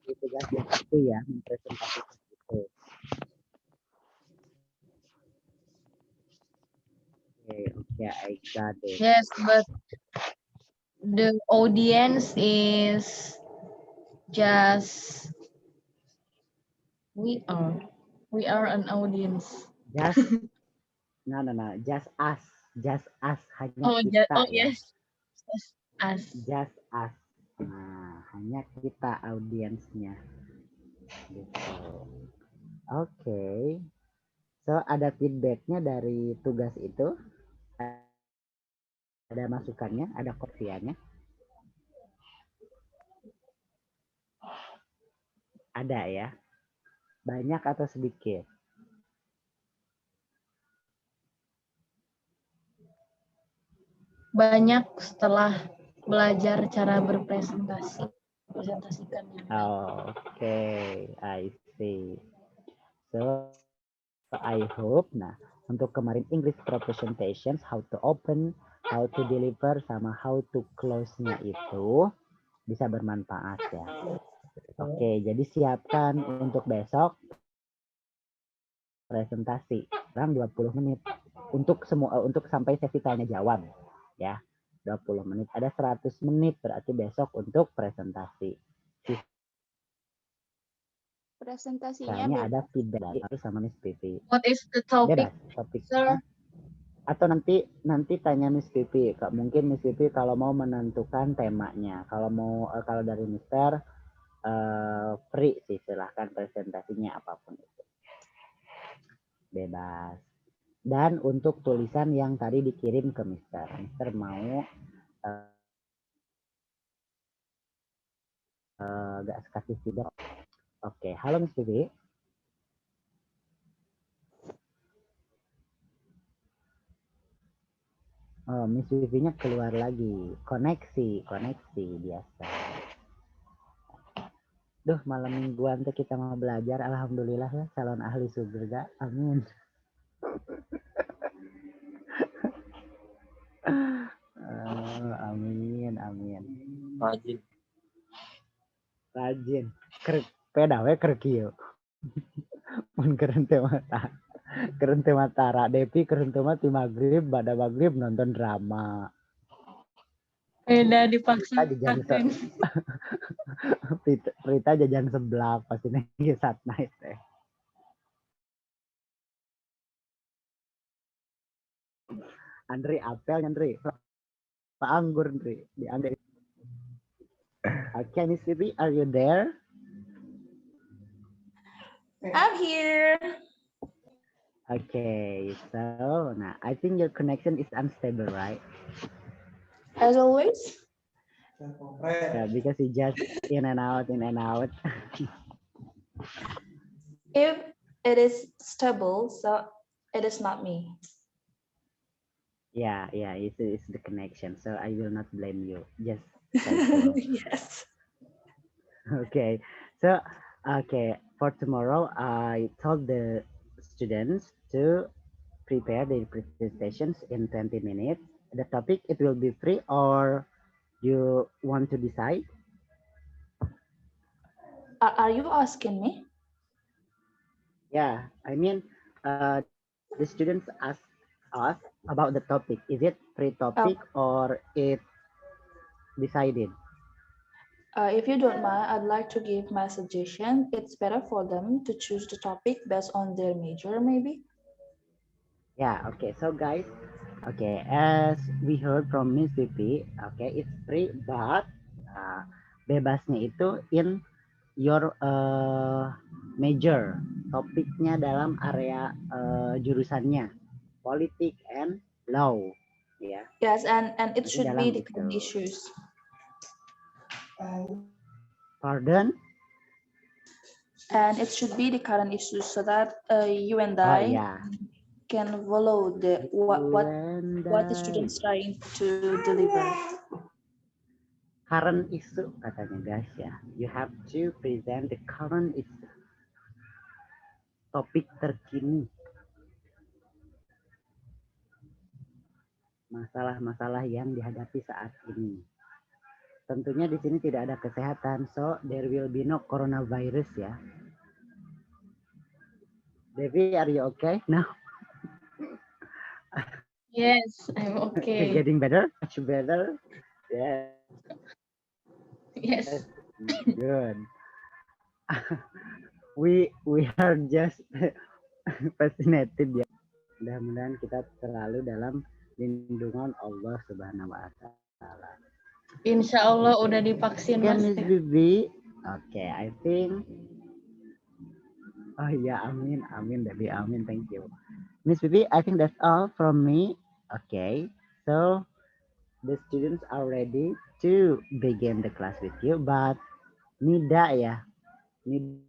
Itu guys, itu ya mempresentasikan itu. Oke, I got it. Yes, but the audience is just we are an audience. Just no, just us hanya kita ya. Yes, just us. Just us. Nah, hanya kita audiensnya. Gitu. Oke. So ada feedbacknya dari tugas itu. Ada masukannya, ada kopiannya. Ada ya. Banyak atau sedikit? Banyak setelah belajar cara presentasikannya. Oke, I see. So I hope, nah untuk kemarin English presentations, how to open, how to deliver, sama how to close-nya itu bisa bermanfaat ya. Oke, jadi siapkan untuk besok presentasi, kurang 20 menit untuk semua untuk sampai sesi tanya jawab ya. 20 menit, ada 100 menit berarti besok untuk presentasi. Presentasinya Misalnya ada feedback sama Miss Pipi. What is the topic, Bebas topiknya. sir? Atau nanti tanya Miss Pipi. Mungkin Miss Pipi kalau mau menentukan temanya. Kalau dari Mister free sih, silahkan presentasinya apapun itu. Bebas. Dan untuk tulisan yang tadi dikirim ke Mister mau gak kasih feedback. Oke, halo Miss Pipi. Oh, Miss Vivi-nya keluar lagi. Koneksi biasa. Duh, malam mingguan tuh kita mau belajar. Alhamdulillah ya, calon ahli surga. Amin. Amin. Rajin. Peda we kerkio. Mun keren mata. Keren mata Devi keren mati maghrib, pada maghrib nonton drama. Beda dipaksa. Rita jajan seblak pasti nih saat night teh. Andri apel Andri. Pak Anggur Andri di Andri. Okay, Miss Vivi, are you there? I'm here. Okay, so now I think your connection is unstable, right? As always. Yeah, because you just in and out. If it is stable, so it is not me. Yeah, it's the connection. So I will not blame you. Just Yes. okay. So for tomorrow, I told the students to prepare their presentations in 20 minutes. The topic, it will be free, or you want to decide? Are you asking me? Yeah, I mean, the students ask us about the topic. Is it free topic or it decided? If you don't mind, I'd like to give my suggestion. It's better for them to choose the topic based on their major, maybe. Yeah, okay. So guys, okay, as we heard from Miss Vivi, okay, it's free, but bebasnya itu in your major, topiknya dalam area jurusannya, politik and law, ya. Yes, and it Jadi should be dalam the current itu. issues. Pardon? And it should be the current issues so that you and Oh I iya. can follow the what the students trying to deliver. Current issue katanya guys ya. You have to present the current issue. Topik terkini. Masalah-masalah yang dihadapi saat ini. Tentunya di sini tidak ada kesehatan, so there will be no coronavirus ya. Devi, are you okay? No. Yes, I'm You're okay. getting better, much better. Yeah, Yes. good. we are just fascinated ya. Mudah-mudahan kita selalu dalam lindungan Allah Subhanahu wa taala. Insya Allah udah divaksin Can Mas. Miss Bibi? Okay, I think. Oh ya, amin, amin, Devi, amin, thank you. Miss Bibi, I think that's all from me. Okay, so the students are ready to begin the class with you, but Nida ya, Nida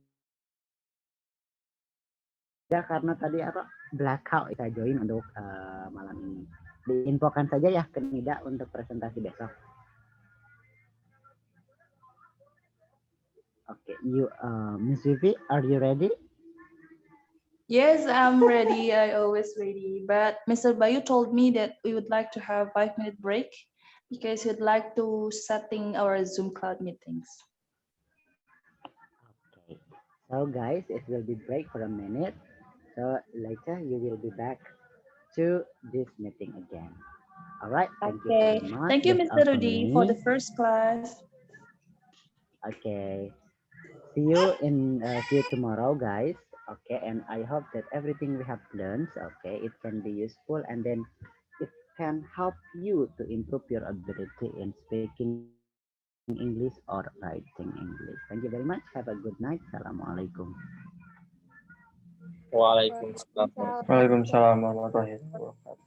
karena tadi apa blackout kita join untuk malam ini. Diinfokan saja ya ke Nida untuk presentasi besok. Okay, you Miss Vivi, are you ready? Yes, I'm ready. I always ready. But Mr. Bayu told me that we would like to have 5-minute break because we'd like to setting our Zoom cloud meetings. Okay, so guys, it will be break for a minute. So later you will be back to this meeting again. All right. Thank you Okay. very much. Thank you, That's Mr. all from Rudy, for me. the first class. Okay. See you tomorrow, guys. Okay, and I hope that everything we have learned, okay, it can be useful and then it can help you to improve your ability in speaking English or writing English. Thank you very much. Have a good night. Assalamualaikum. Waalaikumsalam. Waalaikumsalam warahmatullahi wabarakatuh.